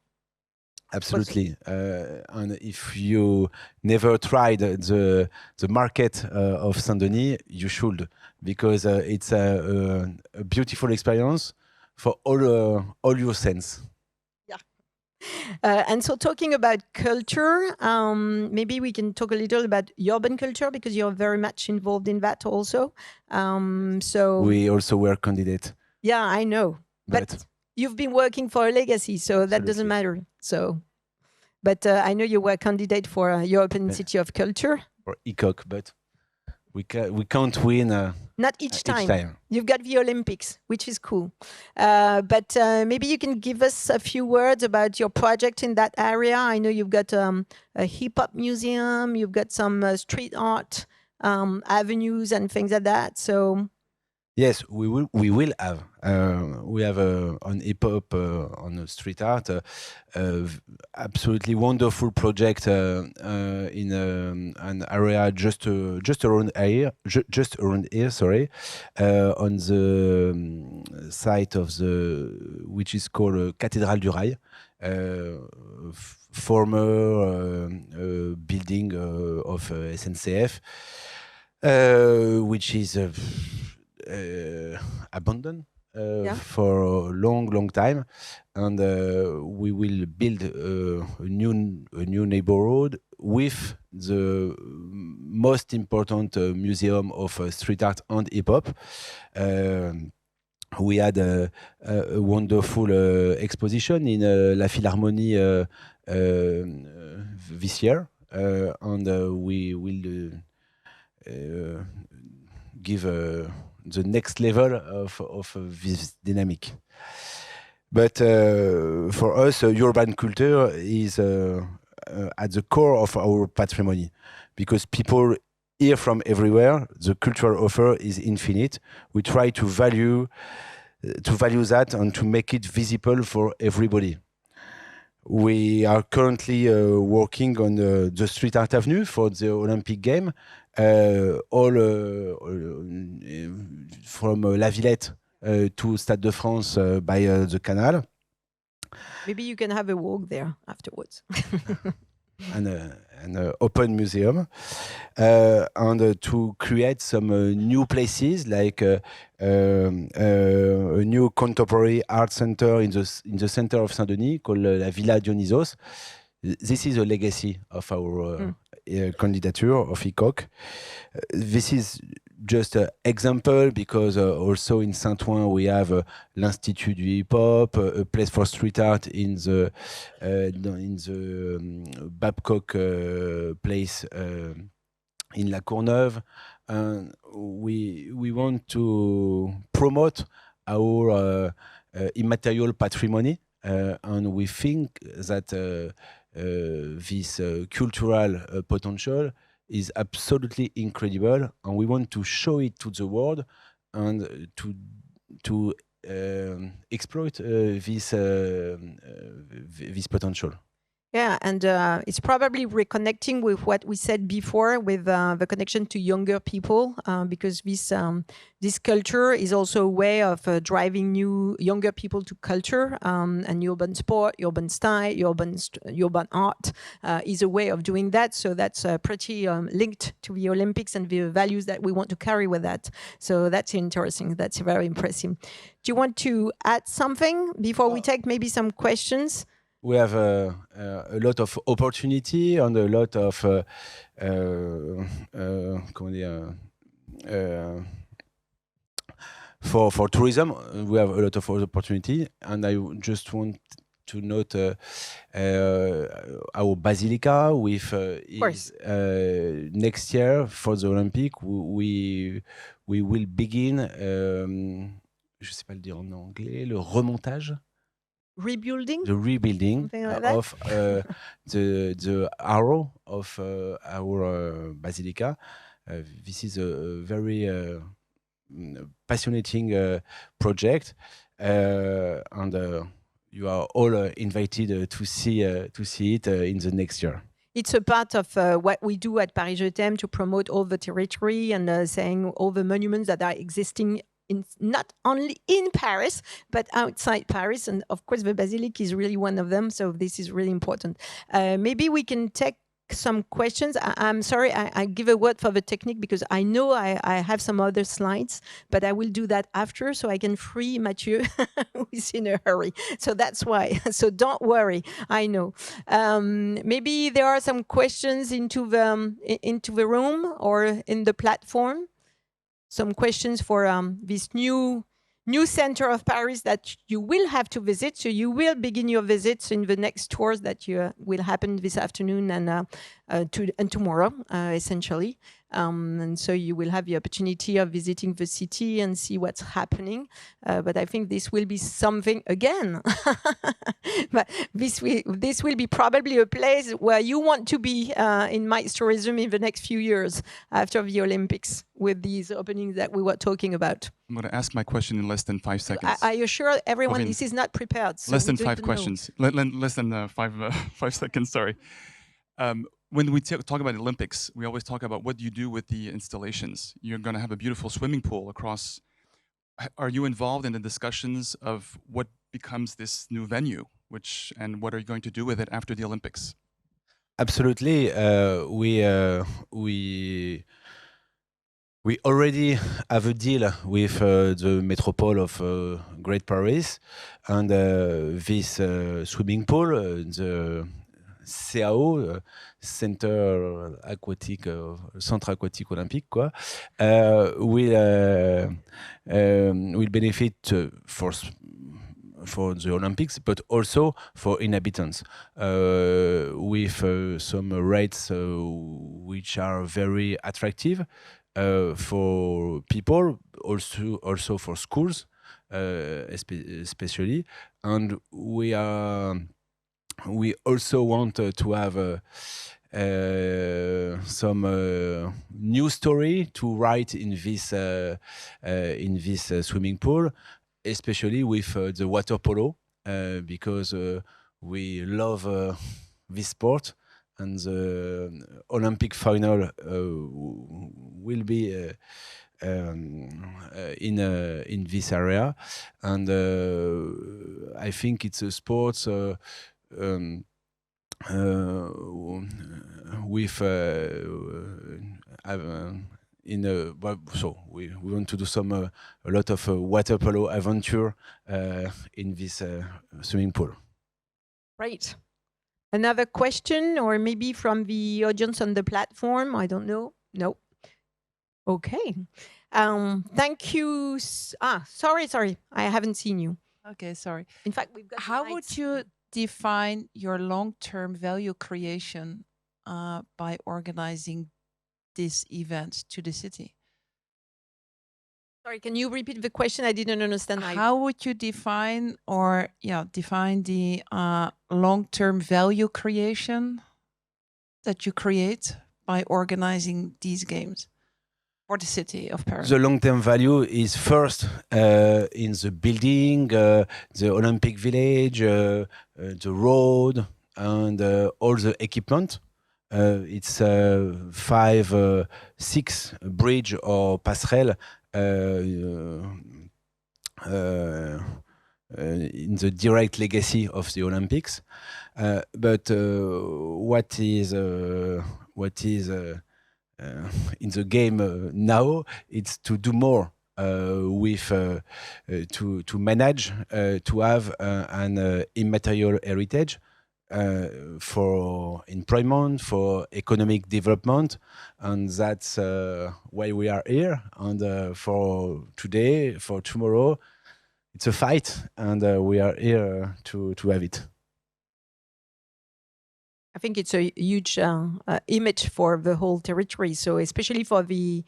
Absolutely. And if you never tried the market of Saint-Denis, you should, because it's a beautiful experience for all your sense. And so talking about culture, maybe we can talk a little about urban culture, because you're very much involved in that also. So We also were candidate. yeah, I know. But you've been working for a legacy, so that doesn't matter. So, but I know you were candidate for a European City of Culture. Or ECOC, but we can't win Not each time. You've got the Olympics, which is cool. But maybe you can give us a few words about your project in that area. I know you've got a hip-hop museum, you've got some street art avenues and things like that. So yes, we will have. We have on hip hop, on street art, absolutely wonderful project in an area just around here. Sorry, on the site of which is called Cathédrale du Rail, former building of SNCF, which is abandoned for a long time, and we will build a new neighborhood with the most important museum of street art and hip hop. We had a wonderful exposition in La Philharmonie this year, and we will give the next level of this dynamic. But for us, urban culture is at the core of our patrimony, because people here from everywhere. The cultural offer is infinite. We try to value that and to make it visible for everybody. We are currently working on the Street Art Avenue for the Olympic Games, from La Villette to Stade de France by the canal. maybe you can have a walk there afterwards. An open museum, and to create some new places, like a new contemporary art center in the center of Saint-Denis called La Villa Dionysos. This is a legacy of our candidature of ECOC. This is just an example, because also in Saint-Ouen we have l'Institut du Hip Hop, a place for street art in the Babcock place in La Courneuve. And we want to promote our immaterial patrimony, and we think that this cultural potential is absolutely incredible, and we want to show it to the world and to exploit this potential. Yeah, and it's probably reconnecting with what we said before with the connection to younger people, because this culture is also a way of driving younger people to culture, and urban sport, urban style, urban art is a way of doing that. So that's pretty linked to the Olympics and the values that we want to carry with that. So that's interesting. That's very impressive. Do you want to add something before we take maybe some questions? We have a lot of opportunity and a lot of for tourism. We have a lot of opportunity, and I just want to note our basilica with next year for the Olympic. We will begin. Je sais pas le dire en anglais. Le remontage. Rebuilding? The rebuilding like of the arrow of our basilica. This is a very fascinating project, and you are all invited to see it in the next year. It's a part of what we do at Paris Je t'aime to promote all the territory and saying all the monuments that are existing not only in Paris, but outside Paris. And of course, the Basilica is really one of them. So this is really important. Maybe we can take some questions. I'm sorry, I give a word for the technique because I know I have some other slides, but I will do that after so I can free Mathieu who is in a hurry. So that's why. So don't worry. I know. Maybe there are some questions into the room or in the platform. Some questions for this new center of Paris that you will have to visit. So you will begin your visits in the next tours that will happen this afternoon and tomorrow, essentially. And so you will have the opportunity of visiting the city and see what's happening. But I think this will be something again. But this will be probably a place where you want to be in MICE tourism in the next few years after the Olympics with these openings that we were talking about. I'm going to ask my question in less than 5 seconds. I assure everyone this is not prepared. So less than 5 questions. Less than 5 seconds, sorry. When we talk about Olympics, we always talk about what you do with the installations. You're going to have a beautiful swimming pool across. Are you involved in the discussions of what becomes this new venue, and what are you going to do with it after the Olympics? Absolutely. We already have a deal with the Metropole of Great Paris, and this swimming pool, the CAO, Centre Aquatique Olympique, will benefit for the Olympics, but also for inhabitants with some rates which are very attractive for people, also for schools, especially, and we also want to have some new story to write in this swimming pool, especially with the water polo, because we love this sport, and the Olympic final will be in this area, and I think it's a sport with so we want to do a lot of water polo adventure in this swimming pool. Right. Another question, or maybe from the audience on the platform? I don't know. No. Okay. Thank you. Sorry. I haven't seen you. Okay, sorry. In fact, we've got. How would you define your long-term value creation by organizing this event to the city? Sorry, can you repeat the question? I didn't understand. How would you define the long-term value creation that you create by organizing these games? for the city of Paris? The long-term value is first in the building, the Olympic Village, the road, and all the equipment. It's 5, 6 bridge or passerelle in the direct legacy of the Olympics. But what is in the game now, it's to do more with to manage to have an immaterial heritage for employment, for economic development, and that's why we are here. And for today, for tomorrow, it's a fight, and we are here to have it. I think it's a huge image for the whole territory. So especially for the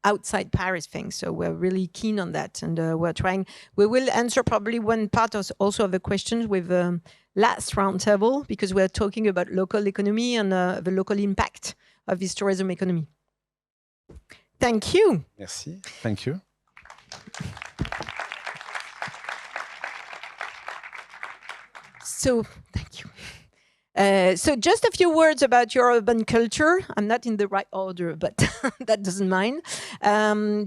outside Paris thing. So we're really keen on that. And we're trying, we will answer probably one part also of the questions with the last roundtable, because we're talking about local economy and the local impact of this tourism economy. Thank you. Merci. Thank you. So, thank you. So just a few words about your urban culture. I'm not in the right order, but that doesn't mind.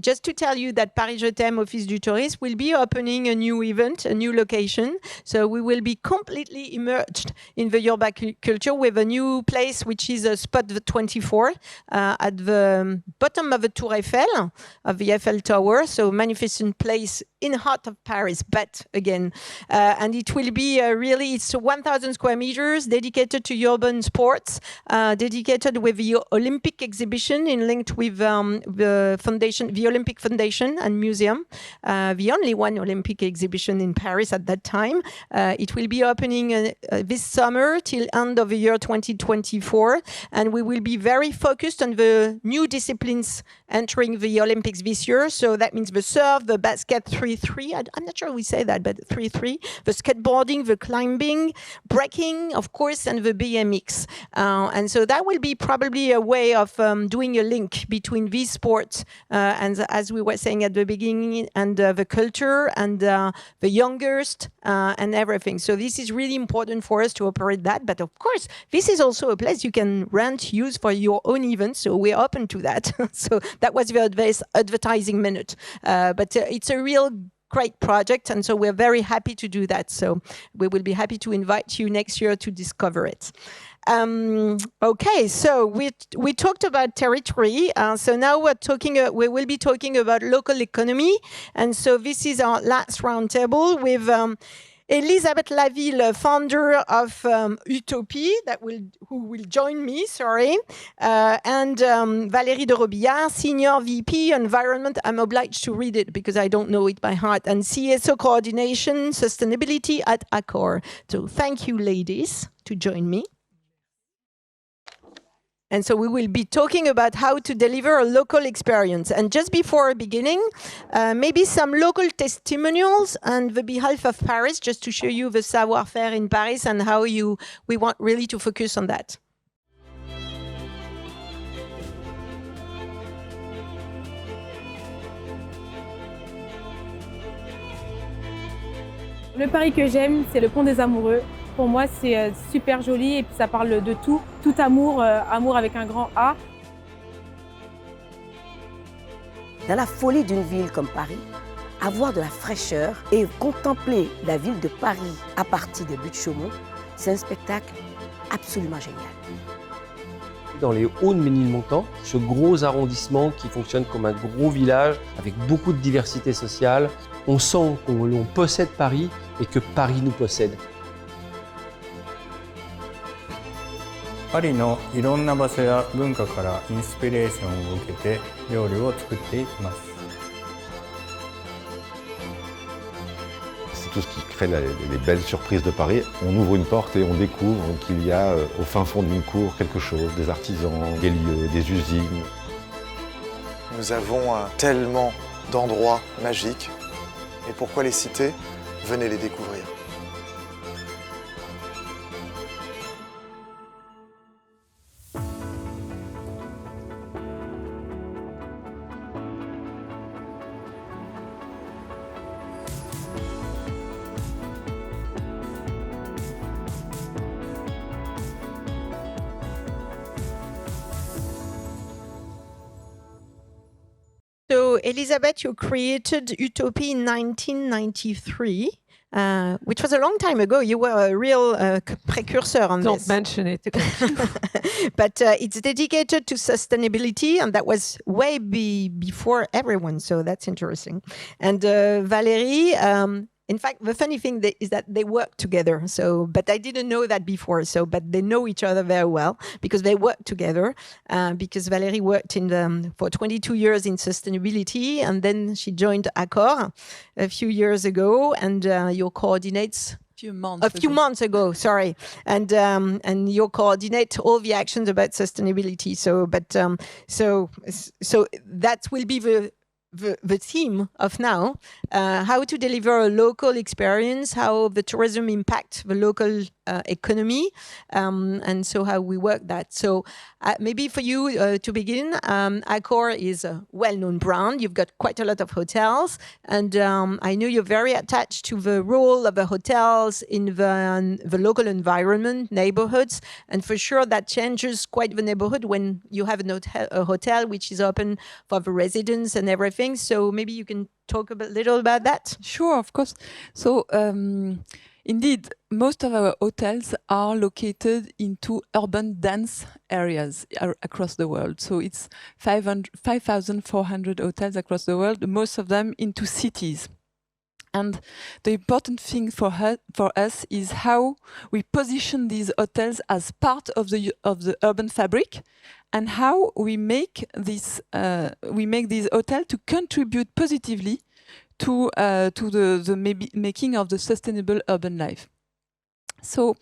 Just to tell you that Paris Je t'aime Office du Tourisme will be opening a new event, a new location. So we will be completely immersed in the urban culture with a new place, which is Spot 24 at the bottom of the Tour Eiffel, of the Eiffel Tower. So magnificent place in the heart of Paris, but again, and it will be really, it's 1,000 square meters dedicated to urban sports, dedicated with the Olympic exhibition in linked with the foundation, the Olympic Foundation and Museum, the only one Olympic exhibition in Paris at that time. It will be opening this summer till end of the year 2024, and we will be very focused on the new disciplines entering the Olympics this year. So that means the surf, the basket 3-3, I'm not sure we say that, but 3-3, the skateboarding, the climbing, breaking, of course, and the BMX. And so that will be probably a way of doing a link between these sports and, as we were saying at the beginning, and the culture and the youngest and everything. So this is really important for us to operate that. But of course, this is also a place you can rent, use for your own events. So we're open to that. So that was the advertising minute. But it's a real great project, and so we're very happy to do that. So we will be happy to invite you next year to discover it. Okay, so we talked about territory. So now we will be talking about local economy, and so this is our last roundtable with Elisabeth Laville, founder of Utopie, who will join me, and Valérie de Robillard, Senior VP Environment. I'm obliged to read it because I don't know it by heart, and CSO Coordination Sustainability at Accor. So thank you, ladies, to join me. And so we will be talking about how to deliver a local experience. And just before beginning, maybe some local testimonials on the behalf of Paris, just to show you the savoir-faire in Paris and how we want really to focus on that. Le Paris que j'aime, c'est le Pont des Amoureux. Pour moi, c'est super joli et puis ça parle de tout. Tout amour, amour avec un grand A. Dans la folie d'une ville comme Paris, avoir de la fraîcheur et contempler la ville de Paris à partir des buts de Chaumont, c'est un spectacle absolument génial. Dans les hauts de Ménilmontant, ce gros arrondissement qui fonctionne comme un gros village avec beaucoup de diversité sociale, on sent qu'on possède Paris et que Paris nous possède. パリのいろんな場所や文化からインスピレーションを受けて料理を作っています。 C'est tout ce qui crée les belles surprises de Paris. On ouvre une porte et on découvre qu'il y a au fin fond d'une cour quelque chose, des artisans, des lieux, des usines. Nous avons tellement d'endroits magiques. Et pourquoi les citer? Venez les découvrir. So, Elisabeth, you created Utopia in 1993. Which was a long time ago. You were a real precursor on Don't this. mention it. But it's dedicated to sustainability, and that was way before everyone. So that's interesting. And Valérie, in fact, the funny thing is that they work together. So, but I didn't know that before. So, but they know each other very well because they work together. Because Valérie worked for 22 years in sustainability, and then she joined Accor a few years ago, and you coordinate. A few months ago, sorry, and you coordinate all the actions about sustainability. So, but so that will be the theme of now, how to deliver a local experience, how the tourism impact the local economy, and so how we work that. So maybe for you to begin, Accor is a well-known brand. You've got quite a lot of hotels, and I know you're very attached to the role of the hotels in the local environment, neighborhoods, and for sure that changes quite the neighborhood when you have a hotel which is open for the residents and everything. So maybe you can talk a little about that. Sure, of course. So indeed, most of our hotels are located into urban dense areas across the world. So it's 5,400 hotels across the world, most of them into cities. And the important thing for us is how we position these hotels as part of the urban fabric, and how we make these hotels to contribute positively to the making of the sustainable urban life. So,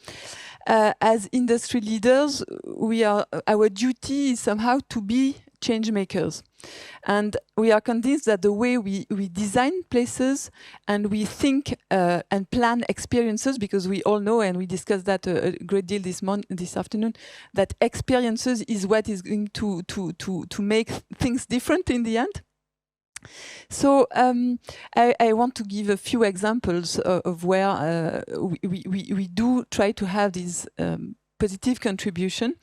as industry leaders, our duty is somehow to be change makers. And we are convinced that the way we design places and we think and plan experiences, because we all know, and we discussed that a great deal this afternoon, that experiences is what is going to make things different in the end. So I want to give a few examples of where we do try to have these positive contribution.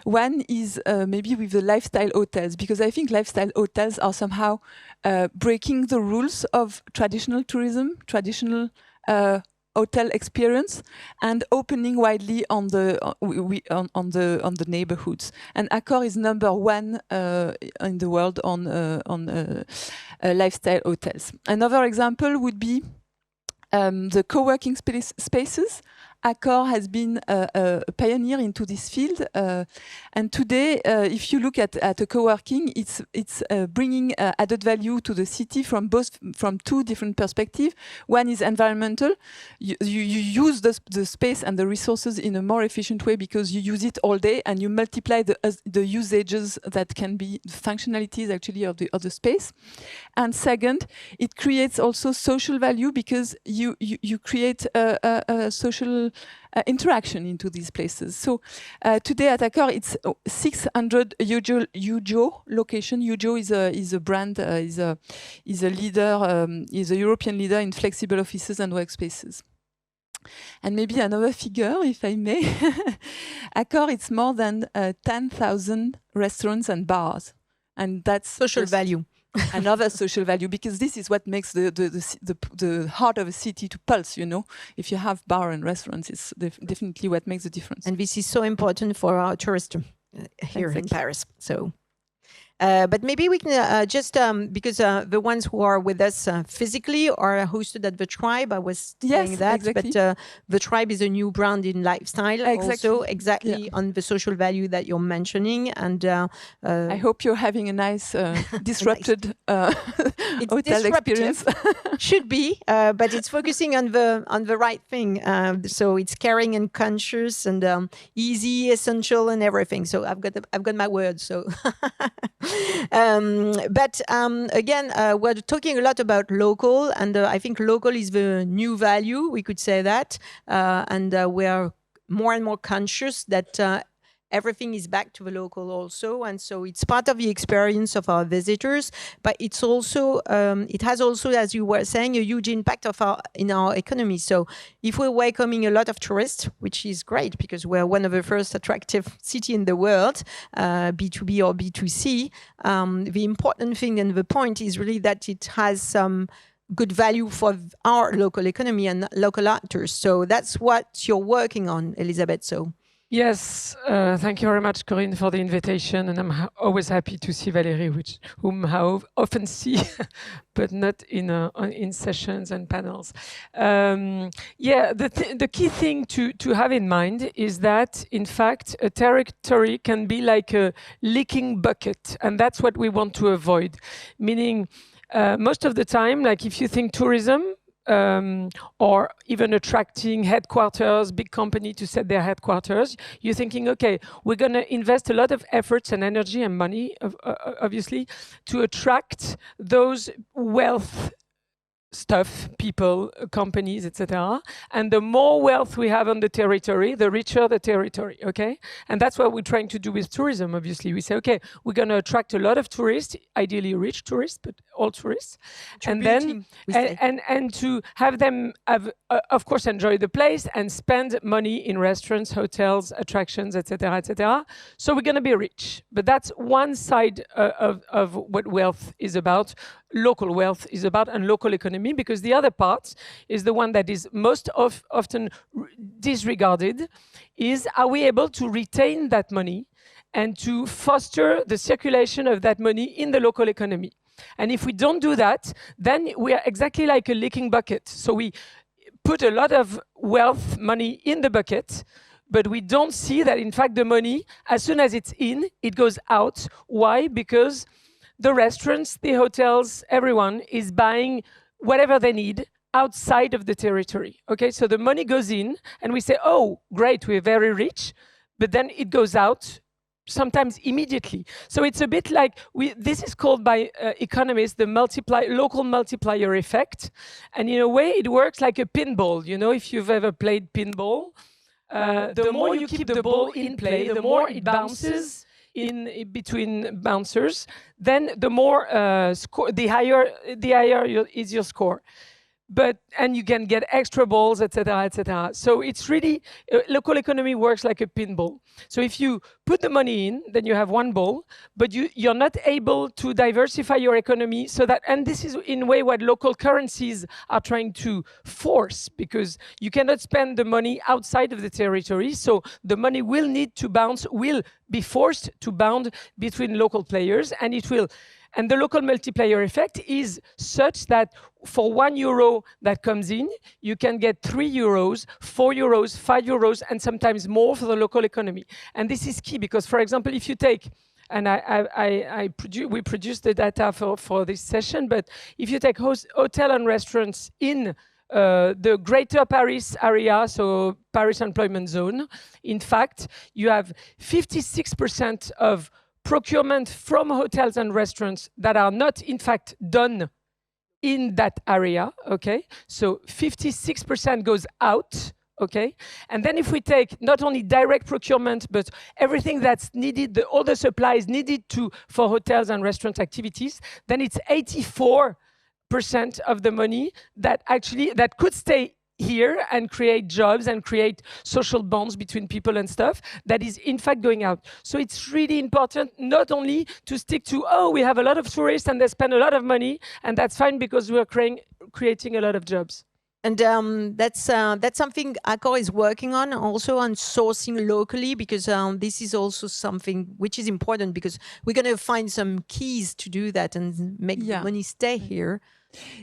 One is maybe with the lifestyle hotels, because I think lifestyle hotels are somehow breaking the rules of traditional tourism, traditional hotel experience, and opening widely on the neighborhoods. And Accor is number one in the world on lifestyle hotels. Another example would be the co-working spaces. Accor has been a pioneer into this field, and today, if you look at a co-working, it's bringing added value to the city from two different perspectives. One is environmental. You use the space and the resources in a more efficient way because you use it all day, and you multiply the usages that can be the functionalities actually of the space. And second, it creates also social value because you create a social interaction into these places. So today at Accor, it's 600 Ujo location. Ujo is a brand, is a leader, is a European leader in flexible offices and workspaces. And maybe another figure, if I may. Accor, it's more than 10,000 restaurants and bars, and that's social value. Another social value, because this is what makes the heart of a city to pulse, you know. If you have bar and restaurants, it's definitely what makes the difference. And this is so important for our tourists here in Paris. So, but maybe we can just, because the ones who are with us physically are hosted at The Tribe. I was saying that, exactly. But The Tribe is a new brand in lifestyle, also exactly on the social value that you're mentioning. And I hope you're having a nice disrupted hotel experience. Should be, but it's focusing on the right thing. So it's caring and conscious and easy, essential, and everything. So I've got my words. So. But again, we're talking a lot about local, and I think local is the new value, we could say that. And we are more and more conscious that everything is back to the local also, and so it's part of the experience of our visitors, but it's also it has also, as you were saying, a huge impact in our economy. So if we're welcoming a lot of tourists, which is great because we're one of the first attractive city in the world, B2B or B2C, the important thing and the point is really that it has some good value for our local economy and local actors. So that's what you're working on, Elizabeth. So. Yes, thank you very much, Corinne, for the invitation, and I'm always happy to see Valérie, whom I often see, but not in sessions and panels. Yeah, the key thing to have in mind is that, in fact, a territory can be like a leaking bucket, and that's what we want to avoid. Meaning, most of the time, like if you think tourism, or even attracting headquarters, big company to set their headquarters, you're thinking, okay, we're going to invest a lot of efforts and energy and money, obviously, to attract those wealth stuff, people, companies, etc. And the more wealth we have on the territory, the richer the territory, okay? And that's what we're trying to do with tourism, obviously. We say, okay, we're going to attract a lot of tourists, ideally rich tourists, but all tourists. And then, and to have them, of course, enjoy the place and spend money in restaurants, hotels, attractions, etc., etc. So we're going to be rich. But that's one side of what wealth is about, local wealth is about, and local economy, because the other part is the one that is most often disregarded, is are we able to retain that money and to foster the circulation of that money in the local economy? And if we don't do that, then we are exactly like a leaking bucket. So we put a lot of wealth money in the bucket, but we don't see that, in fact, the money, as soon as it's in, it goes out. Why? Because the restaurants, the hotels, everyone is buying whatever they need outside of the territory. Okay, so the money goes in and we say, oh, great, we're very rich, but then it goes out sometimes immediately. So it's a bit like, this is called by economists the local multiplier effect. And in a way, it works like a pinball. You know, if you've ever played pinball, the more you keep the ball in play, the more it bounces in between bouncers, then the more the higher is your score. And you can get extra balls, etc., etc. So it's really, local economy works like a pinball. So if you put the money in, then you have one ball, but you're not able to diversify your economy so that, and this is in a way what local currencies are trying to force, because you cannot spend the money outside of the territory. So the money will need to bounce, will be forced to bound between local players, and it will. And the local multiplier effect is such that for €1 that comes in, you can get €3, €4, €5, and sometimes more for the local economy. And this is key because, for example, if you take, and we produced the data for this session, but if you take hotel and restaurants in the Greater Paris area, so Paris Employment Zone, in fact, you have 56% of procurement from hotels and restaurants that are not, in fact, done in that area, okay? So 56% goes out, okay? And then if we take not only direct procurement, but everything that's needed, all the supplies needed for hotels and restaurant activities, then it's 84% of the money that could stay here and create jobs and create social bonds between people and stuff that is in fact going out. So it's really important not only to stick to, oh, we have a lot of tourists and they spend a lot of money, and that's fine because we're creating a lot of jobs. And that's something Accor is working on, also on sourcing locally, because this is also something which is important, because we're going to find some keys to do that and make the money stay here.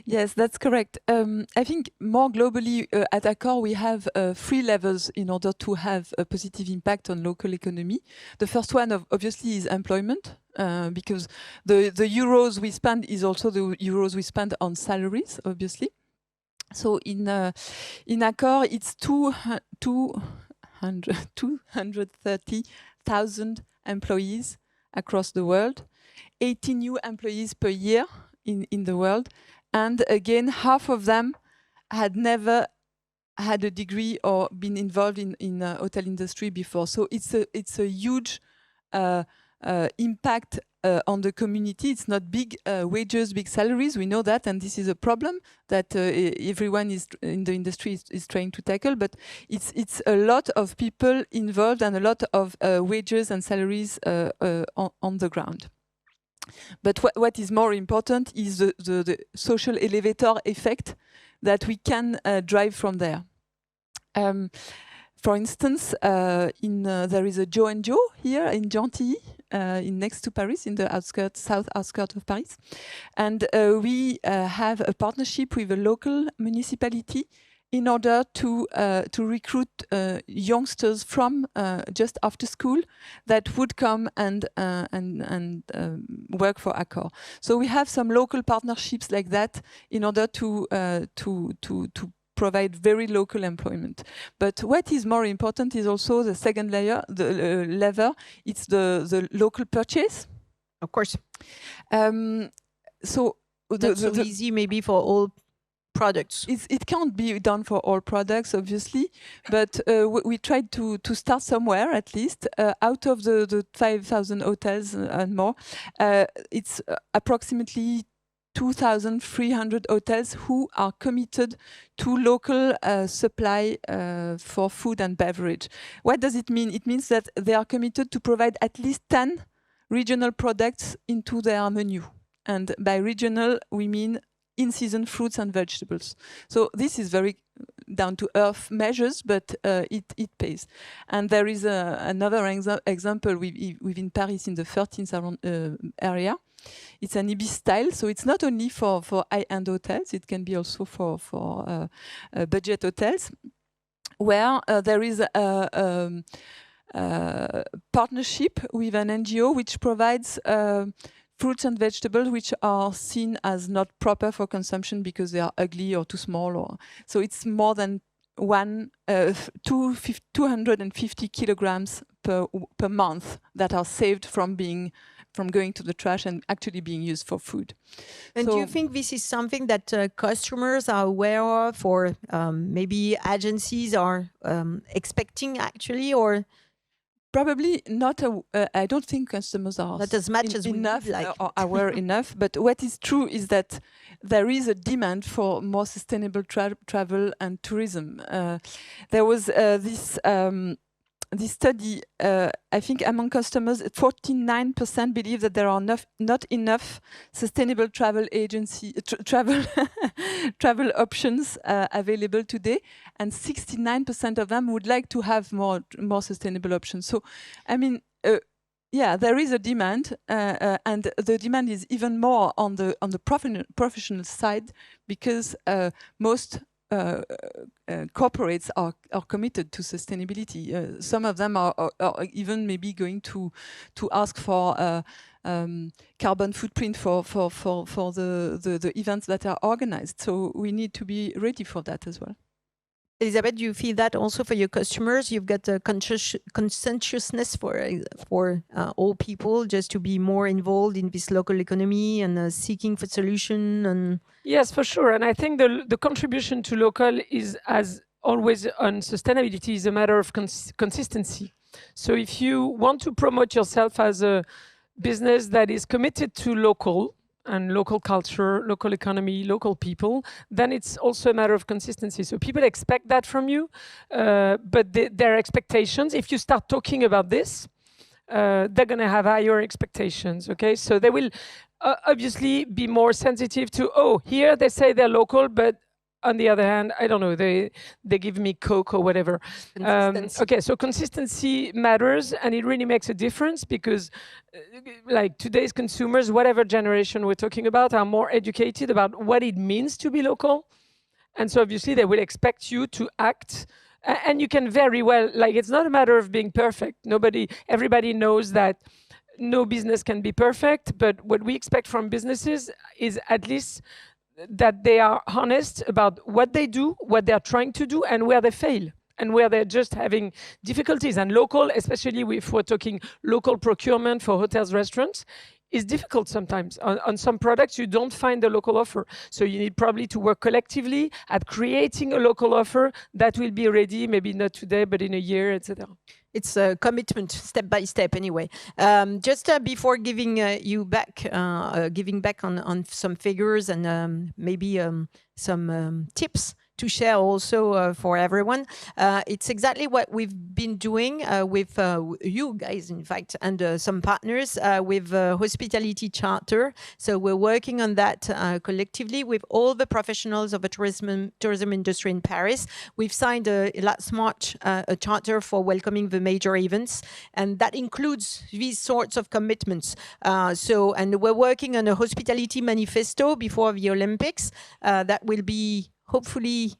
Yes, that's correct. I think more globally at Accor, we have 3 levels in order to have a positive impact on local economy. The first one, obviously, is employment, because the euros we spend is also the euros we spend on salaries, obviously. So in Accor, it's 230,000 employees across the world, 80 new employees per year in the world. And again, half of them had never had a degree or been involved in hotel industry before. So it's a huge impact on the community. It's not big wages, big salaries. We know that, and this is a problem that everyone is in the industry is trying to tackle. But it's a lot of people involved and a lot of wages and salaries on the ground. But what is more important is the social elevator effect that we can drive from there. For instance, there is a Joe and Joe here in Gentilly, next to Paris, in the south outskirts of Paris. And we have a partnership with a local municipality in order to recruit youngsters from just after school that would come and work for Accor. So we have some local partnerships like that in order to provide very local employment. But what is more important is also the second layer, the lever. It's the local purchase. Of course. So that's so easy maybe for all products. It can't be done for all products, obviously, but we tried to start somewhere at least. Out of the 5,000 hotels and more, it's approximately 2,300 hotels who are committed to local supply for food and beverage. What does it mean? It means that they are committed to provide at least 10 regional products into their menu. And by regional, we mean in-season fruits and vegetables. So this is very down-to-earth measures, but it pays. And there is another example within Paris in the 13th area. It's an Ibis style, so it's not only for high-end hotels, it can be also for budget hotels, where there is a partnership with an NGO which provides fruits and vegetables which are seen as not proper for consumption because they are ugly or too small. So it's more than 250 kilograms per month that are saved from going to the trash and actually being used for food. And do you think this is something that customers are aware of, or maybe agencies are expecting actually, or? Probably not. I don't think customers are not as much as enough, like or aware enough. But what is true is that there is a demand for more sustainable travel and tourism. There was this study. I think among customers, 49% believe that there are not enough sustainable travel travel options available today, and 69% of them would like to have more sustainable options. So, I mean, yeah, there is a demand, and the demand is even more on the professional side, because most corporates are committed to sustainability. Some of them are even maybe going to ask for carbon footprint for the events that are organized. So we need to be ready for that as well. Elisabeth, do you feel that also for your customers? You've got a conscientiousness for all people just to be more involved in this local economy and seeking for solution. And yes, for sure. And I think the contribution to local is, as always on sustainability, is a matter of consistency. So if you want to promote yourself as a business that is committed to local and local culture, local economy, local people, then it's also a matter of consistency. So people expect that from you, but their expectations, if you start talking about this, they're going to have higher expectations, okay? So they will obviously be more sensitive to, oh, here they say they're local, but on the other hand, I don't know, they give me Coke or whatever. Okay, so consistency matters, and it really makes a difference, because like today's consumers, whatever generation we're talking about, are more educated about what it means to be local. And so obviously they will expect you to act, and you can very well, like, it's not a matter of being perfect. Everybody knows that no business can be perfect, but what we expect from businesses is at least that they are honest about what they do, what they're trying to do, and where they fail, and where they're just having difficulties. And local, especially if we're talking local procurement for hotels, restaurants, is difficult sometimes. On some products, you don't find a local offer. So you need probably to work collectively at creating a local offer that will be ready, maybe not today, but in a year, etc. It's a commitment, step by step. Anyway, just before giving you back, giving back on some figures and maybe some tips to share also for everyone. It's exactly what we've been doing with you guys, in fact, and some partners with Hospitality Charter. So we're working on that collectively with all the professionals of the tourism industry in Paris. We've signed last March a charter for welcoming the major events, and that includes these sorts of commitments. And we're working on a hospitality manifesto before the Olympics that will be hopefully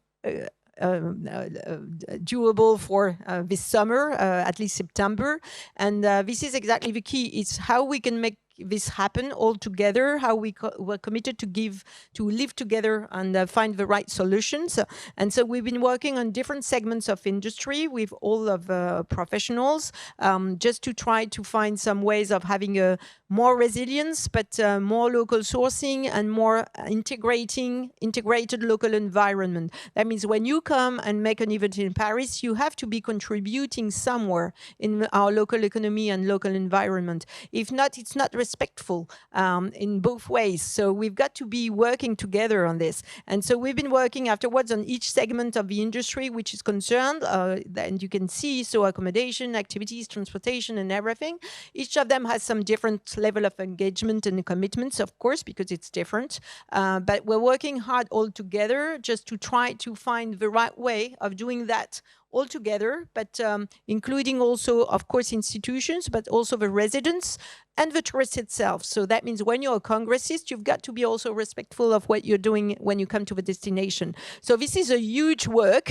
doable for this summer, at least September. And this is exactly the key. It's how we can make this happen all together, how we're committed to live together and find the right solutions. And so we've been working on different segments of industry with all of professionals, just to try to find some ways of having a more resilience, but more local sourcing and more integrated local environment. That means when you come and make an event in Paris, you have to be contributing somewhere in our local economy and local environment. If not, it's not respectful in both ways. So we've got to be working together on this. And so we've been working afterwards on each segment of the industry which is concerned. And you can see, so accommodation, activities, transportation, and everything. Each of them has some different level of engagement and commitments, of course, because it's different. But we're working hard all together just to try to find the right way of doing that all together, but including also, of course, institutions, but also the residents and the tourist itself. So that means when you're a congressist, you've got to be also respectful of what you're doing when you come to the destination. So this is a huge work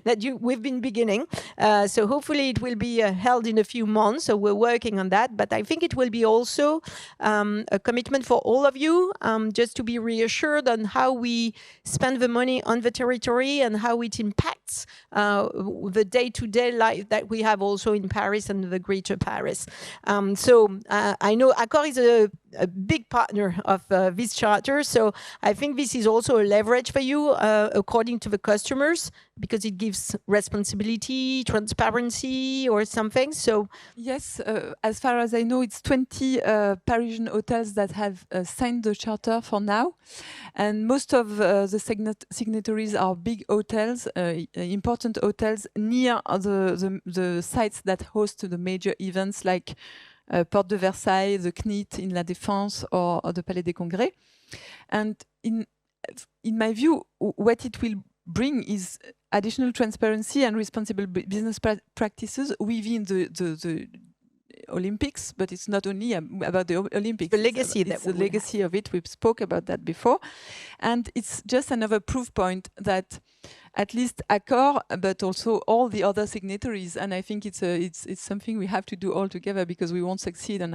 that we've been beginning. So hopefully it will be held in a few months. So we're working on that. But I think it will be also a commitment for all of you, just to be reassured on how we spend the money on the territory and how it impacts the day-to-day life that we have also in Paris and the greater Paris. I know Accor is a big partner of this charter, so I think this is also a leverage for you according to the customers, because it gives responsibility, transparency or something. So yes, as far as I know, it's 20 Parisian hotels that have signed the charter for now, and most of the signatories are big hotels, important hotels near the sites that host the major events like Porte de Versailles, the CNIT in La Défense, or the Palais des Congrès. And in my view, what it will bring is additional transparency and responsible business practices within the Olympics, but it's not only about the Olympics. The legacy it's the legacy of it. We spoke about that before, and it's just another proof point that at least Accor, but also all the other signatories, and I think it's something we have to do all together, because we won't succeed on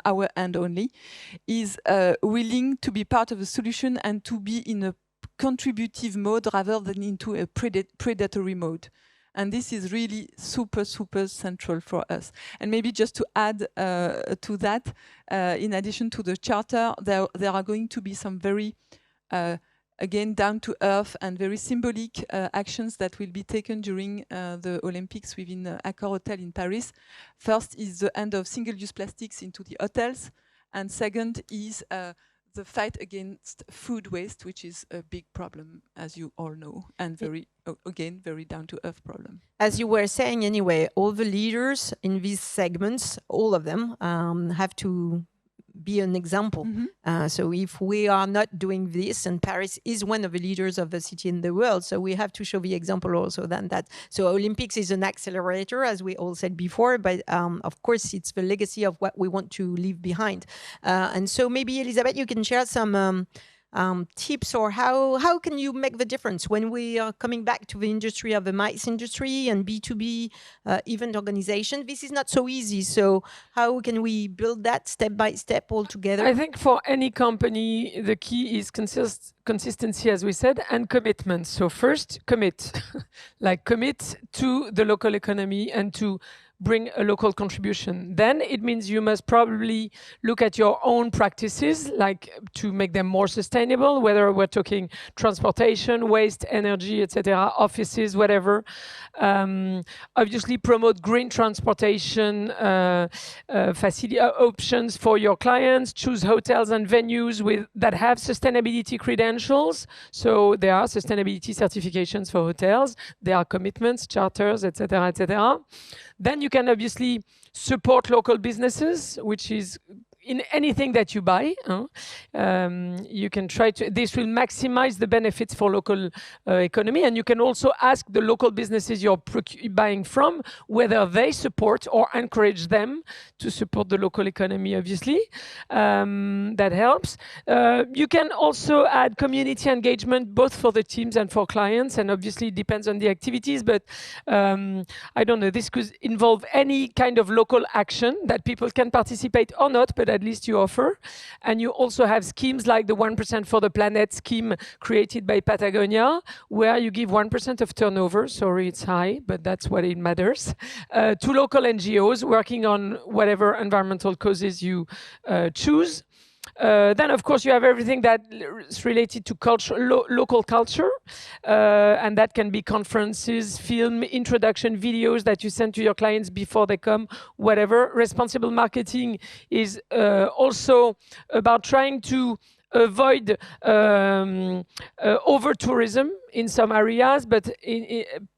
our end only, is willing to be part of a solution and to be in a contributive mode rather than into a predatory mode. And this is really super, super central for us. And maybe just to add to that, in addition to the charter, there are going to be some very, again, down-to-earth and very symbolic actions that will be taken during the Olympics within Accor Hotel in Paris. First is the end of single-use plastics into the hotels. And second is the fight against food waste, which is a big problem, as you all know, and very down-to-earth problem. As you were saying anyway, all the leaders in these segments, all of them, have to be an example. So if we are not doing this, and Paris is one of the leaders of the city in the world, so we have to show the example also than that. So Olympics is an accelerator, as we all said before, but of course it's the legacy of what we want to leave behind. And so maybe, Elisabeth, you can share some tips, or how can you make the difference when we are coming back to the industry of the MICE industry and B2B event organization? This is not so easy. So how can we build that step by step all together? I think for any company, the key is consistency, as we said, and commitment. So first, commit, like commit to the local economy and to bring a local contribution. Then it means you must probably look at your own practices, like to make them more sustainable, whether we're talking transportation, waste, energy, etc., offices, whatever. Obviously promote green transportation facility options for your clients, choose hotels and venues that have sustainability credentials. So there are sustainability certifications for hotels, there are commitments, charters, etc., etc. Then you can obviously support local businesses, which is in anything that you buy. You can try to, this will maximize the benefits for local economy, and you can also ask the local businesses you're buying from whether they support or encourage them to support the local economy, obviously. That helps. You can also add community engagement both for the teams and for clients, and obviously it depends on the activities, but I don't know, this could involve any kind of local action that people can participate or not, but at least you offer. And you also have schemes like the 1% for the Planet scheme created by Patagonia, where you give 1% of turnover, sorry it's high, but that's what it matters, to local NGOs working on whatever environmental causes you choose. Then, of course, you have everything that is related to culture, local culture, and that can be conferences, film, introduction videos that you send to your clients before they come, whatever. Responsible marketing is also about trying to avoid over-tourism in some areas, but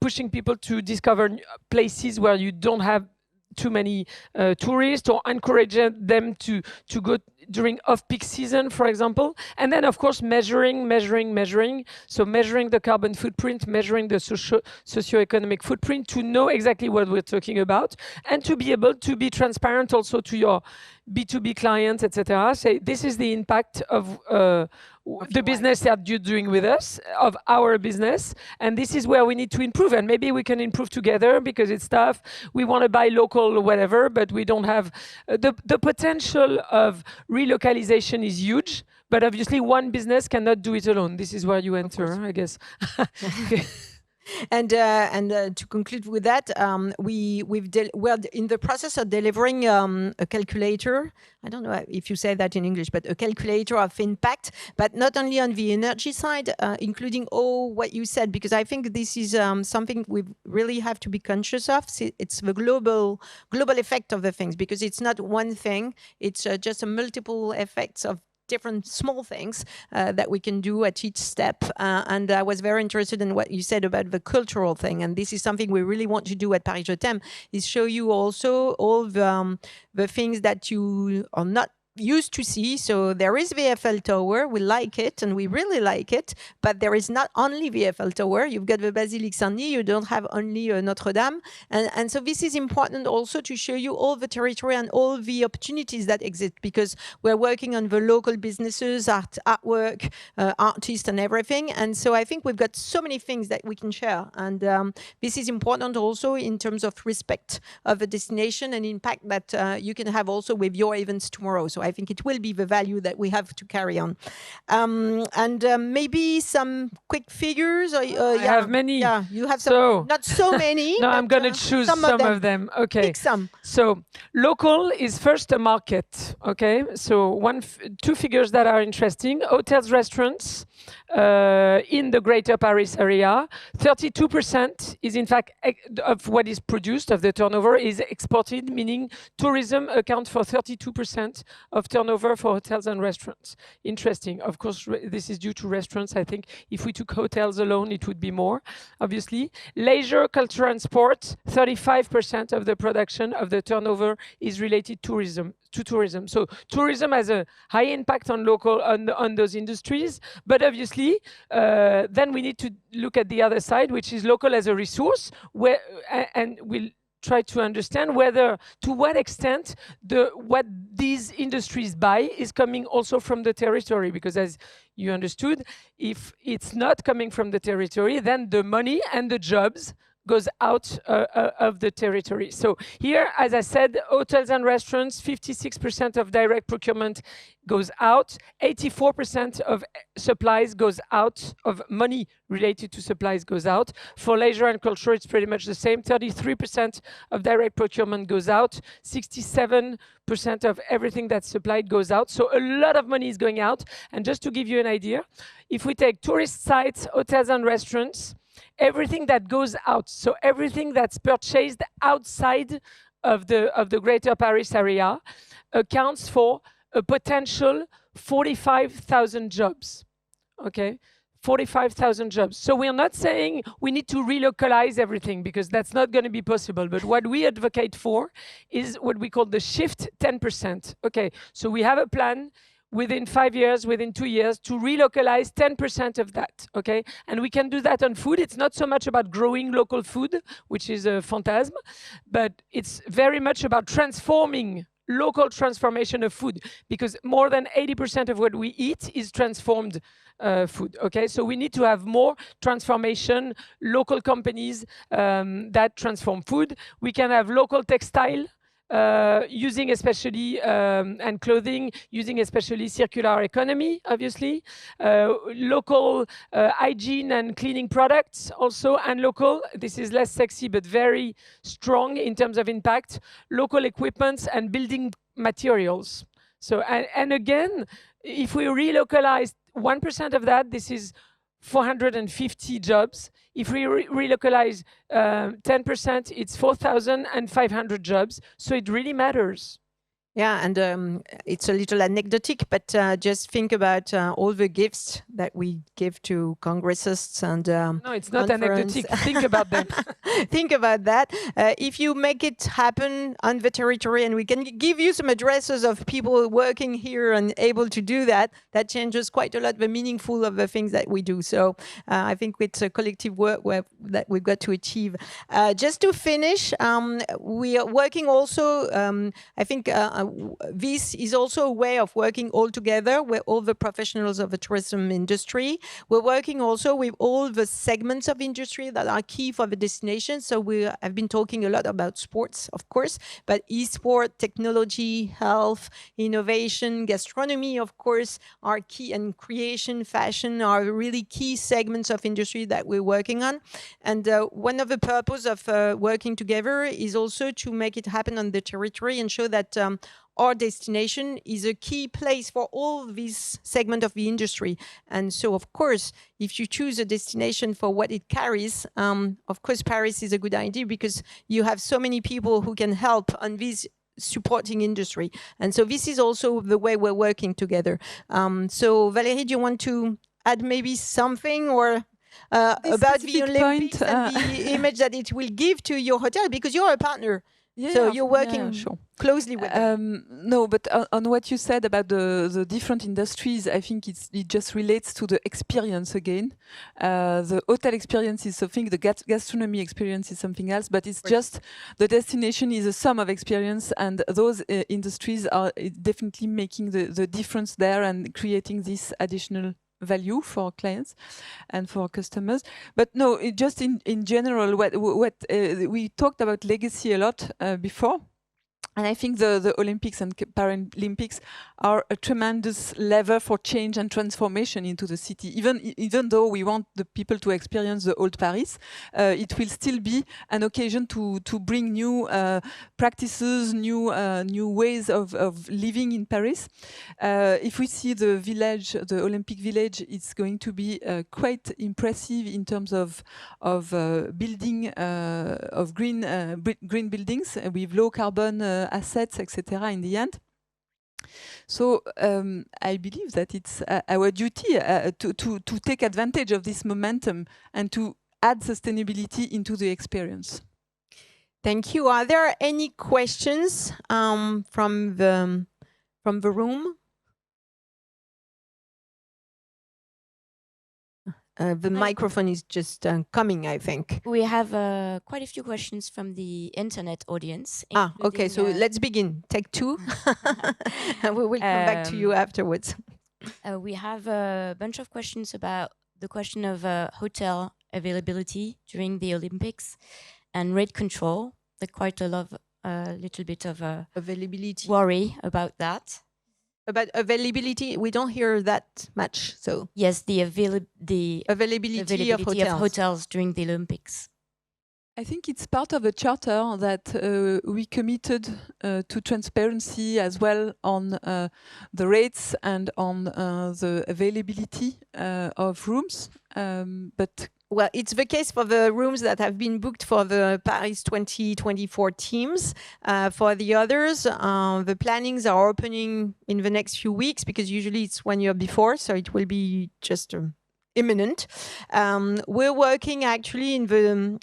pushing people to discover places where you don't have too many tourists, or encourage them to go during off-peak season, for example. And then, of course, measuring. So measuring the carbon footprint, measuring the socio-economic footprint to know exactly what we're talking about, and to be able to be transparent also to your B2B clients, etc. Say, this is the impact of the business that you're doing with us, of our business, and this is where we need to improve, and maybe we can improve together because it's tough. We want to buy local or whatever, but we don't have the potential of relocalization is huge, but obviously one business cannot do it alone. This is where you enter, I guess. And to conclude with that, we're in the process of delivering a calculator. I don't know if you say that in English, but a calculator of impact, but not only on the energy side, including all what you said, because I think this is something we really have to be conscious of. It's the global effect of the things, because it's not one thing, it's just a multiple effects of different small things that we can do at each step. And I was very interested in what you said about the cultural thing. And this is something we really want to do at Paris Je t'aime, is show you also all the things that you are not used to see. So there is the Eiffel Tower, we like it and we really like it, but there is not only the Eiffel Tower, you've got the Basilique Saint-Denis, you don't have only Notre Dame, and so this is important also to show you all the territory and all the opportunities that exist, because we're working on the local businesses, artwork, artists and everything, and so I think we've got so many things that we can share, and this is important also in terms of respect of the destination and impact that you can have also with your events tomorrow. So I think it will be the value that we have to carry on. And maybe some quick figures. I have many. Yeah, you have some, not so many. No, I'm going to choose some of them. Okay. Pick some. So local is first a market. Okay. So two figures that are interesting. Hotels, restaurants in the Greater Paris area. 32% is in fact of what is produced, of the turnover, is exported, meaning tourism accounts for 32% of turnover for hotels and restaurants. Interesting. Of course, this is due to restaurants. I think if we took hotels alone, it would be more, obviously. Leisure, culture and sport, 35% of the production of the turnover is related to tourism. So tourism has a high impact on local, on those industries, but obviously then we need to look at the other side, which is local as a resource, and we'll try to understand whether, to what extent, what these industries buy is coming also from the territory, because as you understood, if it's not coming from the territory, then the money and the jobs goes out of the territory. So here, as I said, hotels and restaurants, 56% of direct procurement goes out, 84% of supplies goes out, of money related to supplies goes out. For leisure and culture, it's pretty much the same. 33% of direct procurement goes out, 67% of everything that's supplied goes out. So a lot of money is going out. And just to give you an idea, if we take tourist sites, hotels and restaurants, everything that goes out, so everything that's purchased outside of the Greater Paris area, accounts for a potential 45,000 jobs, okay? 45,000 jobs. So we're not saying we need to relocalize everything, because that's not going to be possible. But what we advocate for is what we call the shift 10%. Okay, so we have a plan within 5 years, within 2 years, to relocalize 10% of that, okay? And we can do that on food. It's not so much about growing local food, which is a phantasm, but it's very much about transforming local transformation of food, because more than 80% of what we eat is transformed food, okay? So we need to have more transformation, local companies that transform food. We can have local textile, using especially, and clothing, using especially circular economy, obviously. Local hygiene and cleaning products also, and local, this is less sexy but very strong in terms of impact, local equipments and building materials. So, and again, if we relocalize 1% of that, this is 450 jobs. If we relocalize 10%, it's 4,500 jobs. So it really matters. Yeah, and it's a little anecdotic, but just think about all the gifts that we give to congressists and no, it's not anecdotic. Think about them. Think about that. If you make it happen on the territory, and we can give you some addresses of people working here and able to do that, that changes quite a lot the meaningful of the things that we do. So I think it's a collective work that we've got to achieve. Just to finish, we are working also, I think, this is also a way of working all together with all the professionals of the tourism industry. We're working also with all the segments of industry that are key for the destination. So I've been talking a lot about sports, of course, but e-sport, technology, health, innovation, gastronomy, of course, are key, and creation, fashion are really key segments of industry that we're working on. And one of the purpose of working together is also to make it happen on the territory and show that our destination is a key place for all these segments of the industry. And so, of course, if you choose a destination for what it carries, of course, Paris is a good idea, because you have so many people who can help on this supporting industry. And so this is also the way we're working together. So Valérie, do you want to add maybe something or about the Olympics and the image that it will give to your hotel, because you're a partner? Yeah, so you're working sure. closely with them. No, but on what you said about the different industries, I think it just relates to the experience again. The hotel experience is something, the gastronomy experience is something else, but it's just the destination is a sum of experience, and those industries are definitely making the difference there and creating this additional value for clients and for customers. But no, just in general, what we talked about legacy a lot before. And I think the Olympics and Paralympics are a tremendous lever for change and transformation into the city. Even though we want the people to experience the old Paris, it will still be an occasion to bring new practices, new ways of living in Paris. If we see the village, the Olympic village, it's going to be quite impressive in terms of building of green buildings with low carbon assets, etc. in the end. So I believe that it's our duty to take advantage of this momentum and to add sustainability into the experience. Thank you. Are there any questions from the room? The microphone is just coming, I think. We have quite a few questions from the internet audience. Okay, so let's begin. Take two. And we will come back to you afterwards. We have a bunch of questions about the question of hotel availability during the Olympics, and rate control. There's quite a little bit of availability worry about that. About availability, we don't hear that much. So yes, the availability of hotels during the Olympics. I think it's part of a charter that we committed to transparency as well on the rates and on the availability of rooms. Well, it's the case for the rooms that have been booked for the Paris 2024 teams. For the others, the plannings are opening in the next few weeks, because usually it's 1 year before, so it will be just imminent. We're working actually in the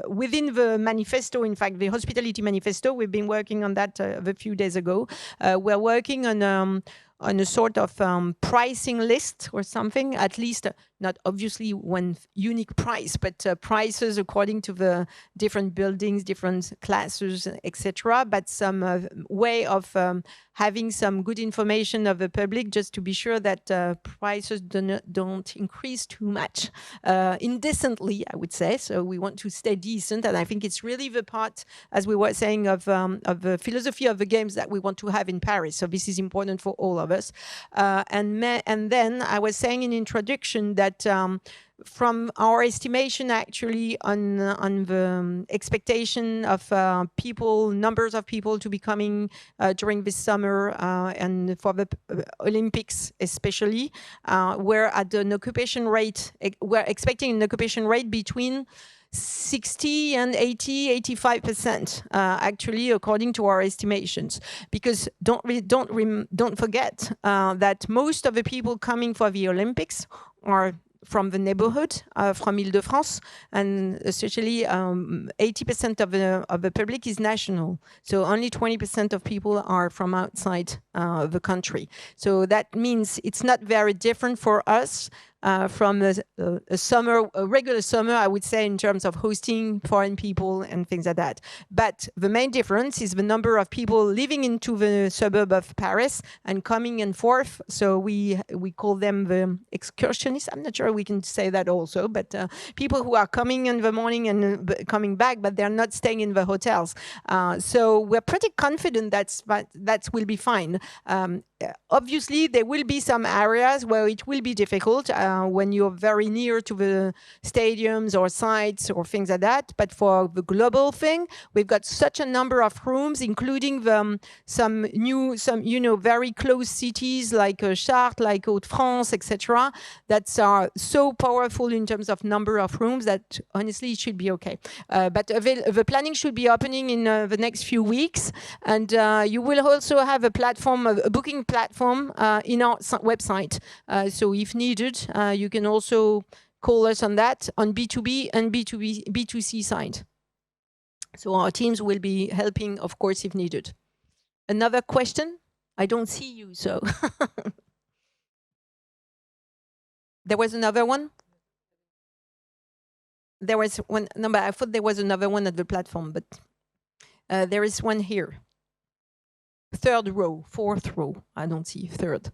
within the manifesto. In fact, the hospitality manifesto, we've been working on that a few days ago. We're working on a sort of pricing list or something, at least not obviously one unique price, but prices according to the different buildings, different classes, etc. But some way of having some good information of the public, just to be sure that prices don't increase too much, indecently, I would say. So we want to stay decent, and I think it's really the part, as we were saying, of the philosophy of the games that we want to have in Paris. So this is important for all of us. And then I was saying in introduction that from our estimation, actually, on the expectation of numbers of people to be coming during this summer, and for the Olympics especially, we're at an occupation rate. We're expecting an occupation rate between 60 and 85%, actually, according to our estimations. Because don't forget that most of the people coming for the Olympics are from the neighborhood, from Île-de-France, and essentially 80% of the public is national. So only 20% of people are from outside the country. So that means it's not very different for us from a regular summer, I would say, in terms of hosting foreign people and things like that. But the main difference is the number of people living into the suburb of Paris and coming and forth. So we call them the excursionists. I'm not sure we can say that also, but people who are coming in the morning and coming back, but they're not staying in the hotels. So we're pretty confident that will be fine. Obviously, there will be some areas where it will be difficult when you're very near to the stadiums or sites or things like that. But for the global thing, we've got such a number of rooms, including some very close cities like Chartres, like Hauts-de-France, etc., that are so powerful in terms of number of rooms that honestly it should be okay. But the planning should be opening in the next few weeks, and you will also have a platform, a booking platform in our website. So if needed, you can also call us on that, on B2B and B2C side. So our teams will be helping, of course, if needed. Another question? I don't see you, so. There was another one? There was one, no, but I thought there was another one at the platform, but there is one here. Third row, fourth row. I don't see third.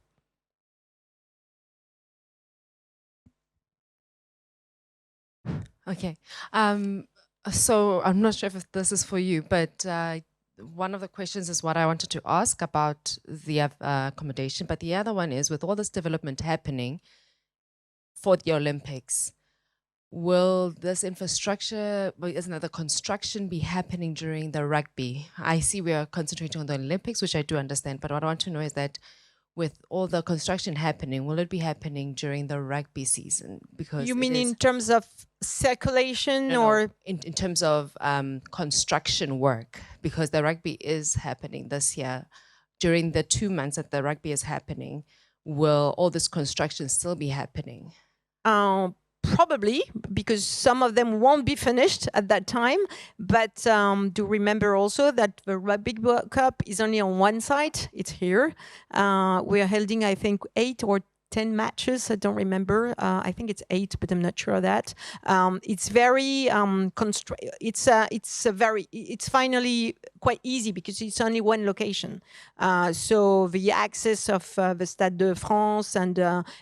Okay. So I'm not sure if this is for you, but one of the questions is what I wanted to ask about the accommodation, but the other one is, with all this development happening for the Olympics, will this infrastructure, isn't the construction be happening during the rugby? I see we are concentrating on the Olympics, which I do understand, but what I want to know is that with all the construction happening, will it be happening during the rugby season? Because you mean in terms of circulation, or in terms of construction work? Because the rugby is happening this year. During the 2 months that the rugby is happening, will all this construction still be happening? Probably, because some of them won't be finished at that time. But do remember also that the Rugby World Cup is only on one side. It's here. We are holding, I think, 8 or 10 matches. I don't remember. I think it's 8, but I'm not sure of that. It's very it's finally quite easy because it's only one location. So the access of the Stade de France and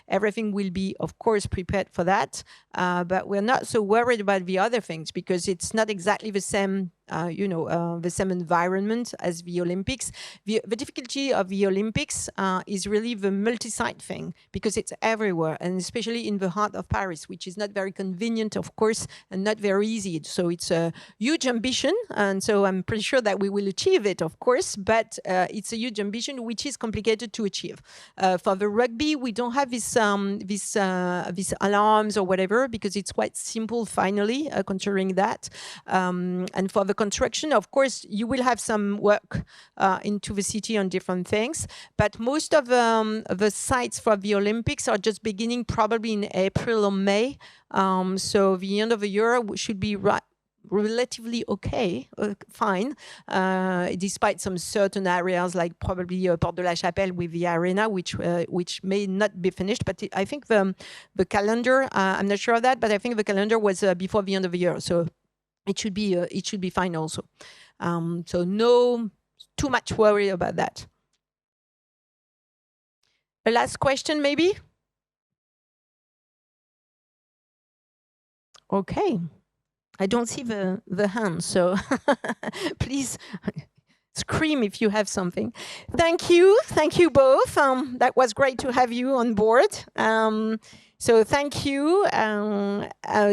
everything will be, of course, prepared for that. But we're not so worried about the other things because it's not exactly the same the same environment as the Olympics. The difficulty of the Olympics is really the multi-site thing because it's everywhere, and especially in the heart of Paris, which is not very convenient, of course, and not very easy. So it's a huge ambition, and so I'm pretty sure that we will achieve it, of course, but it's a huge ambition which is complicated to achieve. For the rugby, we don't have these alarms or whatever because it's quite simple finally, considering that. And for the construction, of course, you will have some work into the city on different things, but most of the sites for the Olympics are just beginning probably in April or May. So the end of the year should be relatively okay, fine, despite some certain areas like probably Porte de la Chapelle with the arena, which may not be finished. But I think the calendar, I'm not sure of that, but I think the calendar was before the end of the year, so it should be fine also. So no too much worry about that. A last question, maybe? Okay. I don't see the hand, so please scream if you have something. Thank you both. That was great to have you on board. So thank you.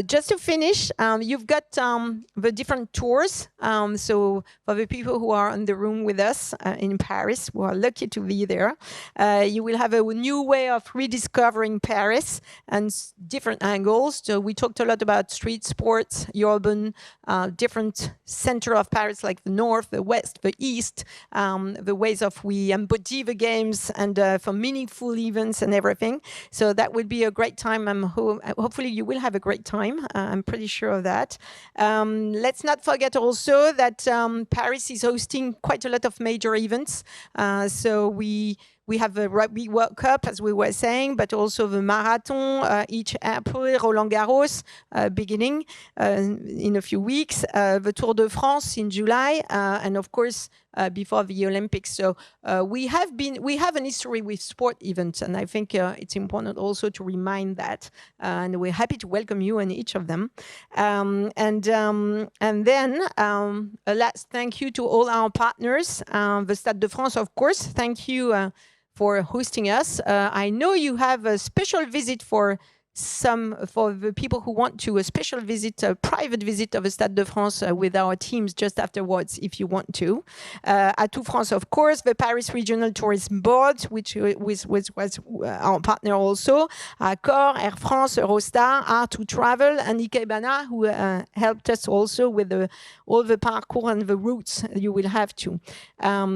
Just to finish, you've got the different tours. So for the people who are in the room with us in Paris, who are lucky to be there, you will have a new way of rediscovering Paris and different angles. So we talked a lot about street sports, urban, different center of Paris, like the north, the west, the east, the ways of we embody the games and for meaningful events and everything. So that would be a great time. Hopefully you will have a great time. I'm pretty sure of that. Let's not forget also that Paris is hosting quite a lot of major events. So we have the Rugby World Cup, as we were saying, but also the marathon each April, Roland Garros beginning in a few weeks, the Tour de France in July, and of course before the Olympics. So we have an history with sport events, and I think it's important also to remind that. And we're happy to welcome you in each of them. And then a last thank you to all our partners, the Stade de France, of course. Thank you for hosting us. I know you have a special visit for the people who want to, a special visit, a private visit of the Stade de France with our teams just afterwards, if you want to. Atout France, of course, the Paris Regional Tourism Board, which was our partner also, Accor, Air France, Eurostar, R2 Travel, and Ikebana, who helped us also with all the parcours and the routes you will have to.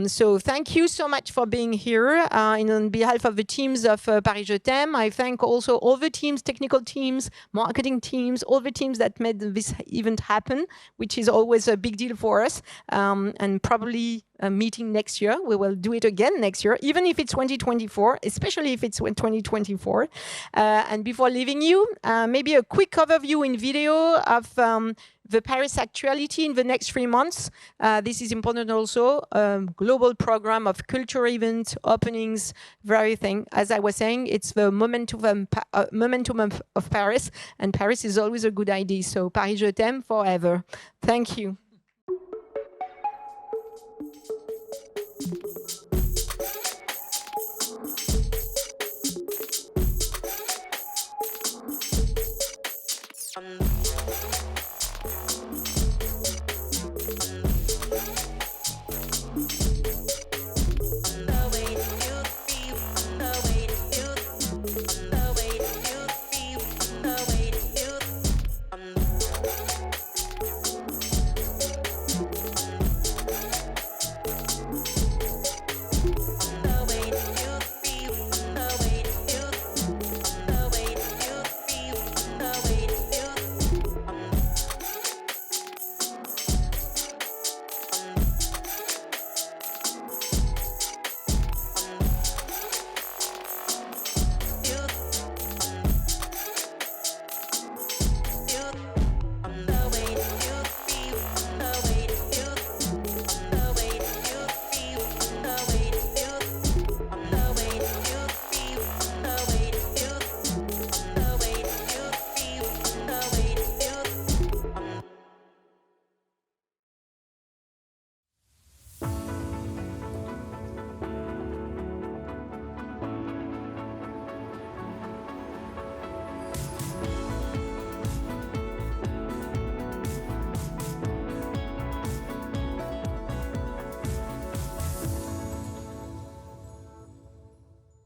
So thank you so much for being here. On behalf of the teams of Paris Je t'aime, I thank also all the teams, technical teams, marketing teams, all the teams that made this event happen, which is always a big deal for us. And probably a meeting next year. We will do it again next year, even if it's 2024, especially if it's 2024. And before leaving you, maybe a quick overview in video of the Paris actuality in the next 3 months. This is important also. Global program of culture events, openings, everything. As I was saying, it's the momentum of Paris, and Paris is always a good idea. So Paris Je t'aime forever. Thank you.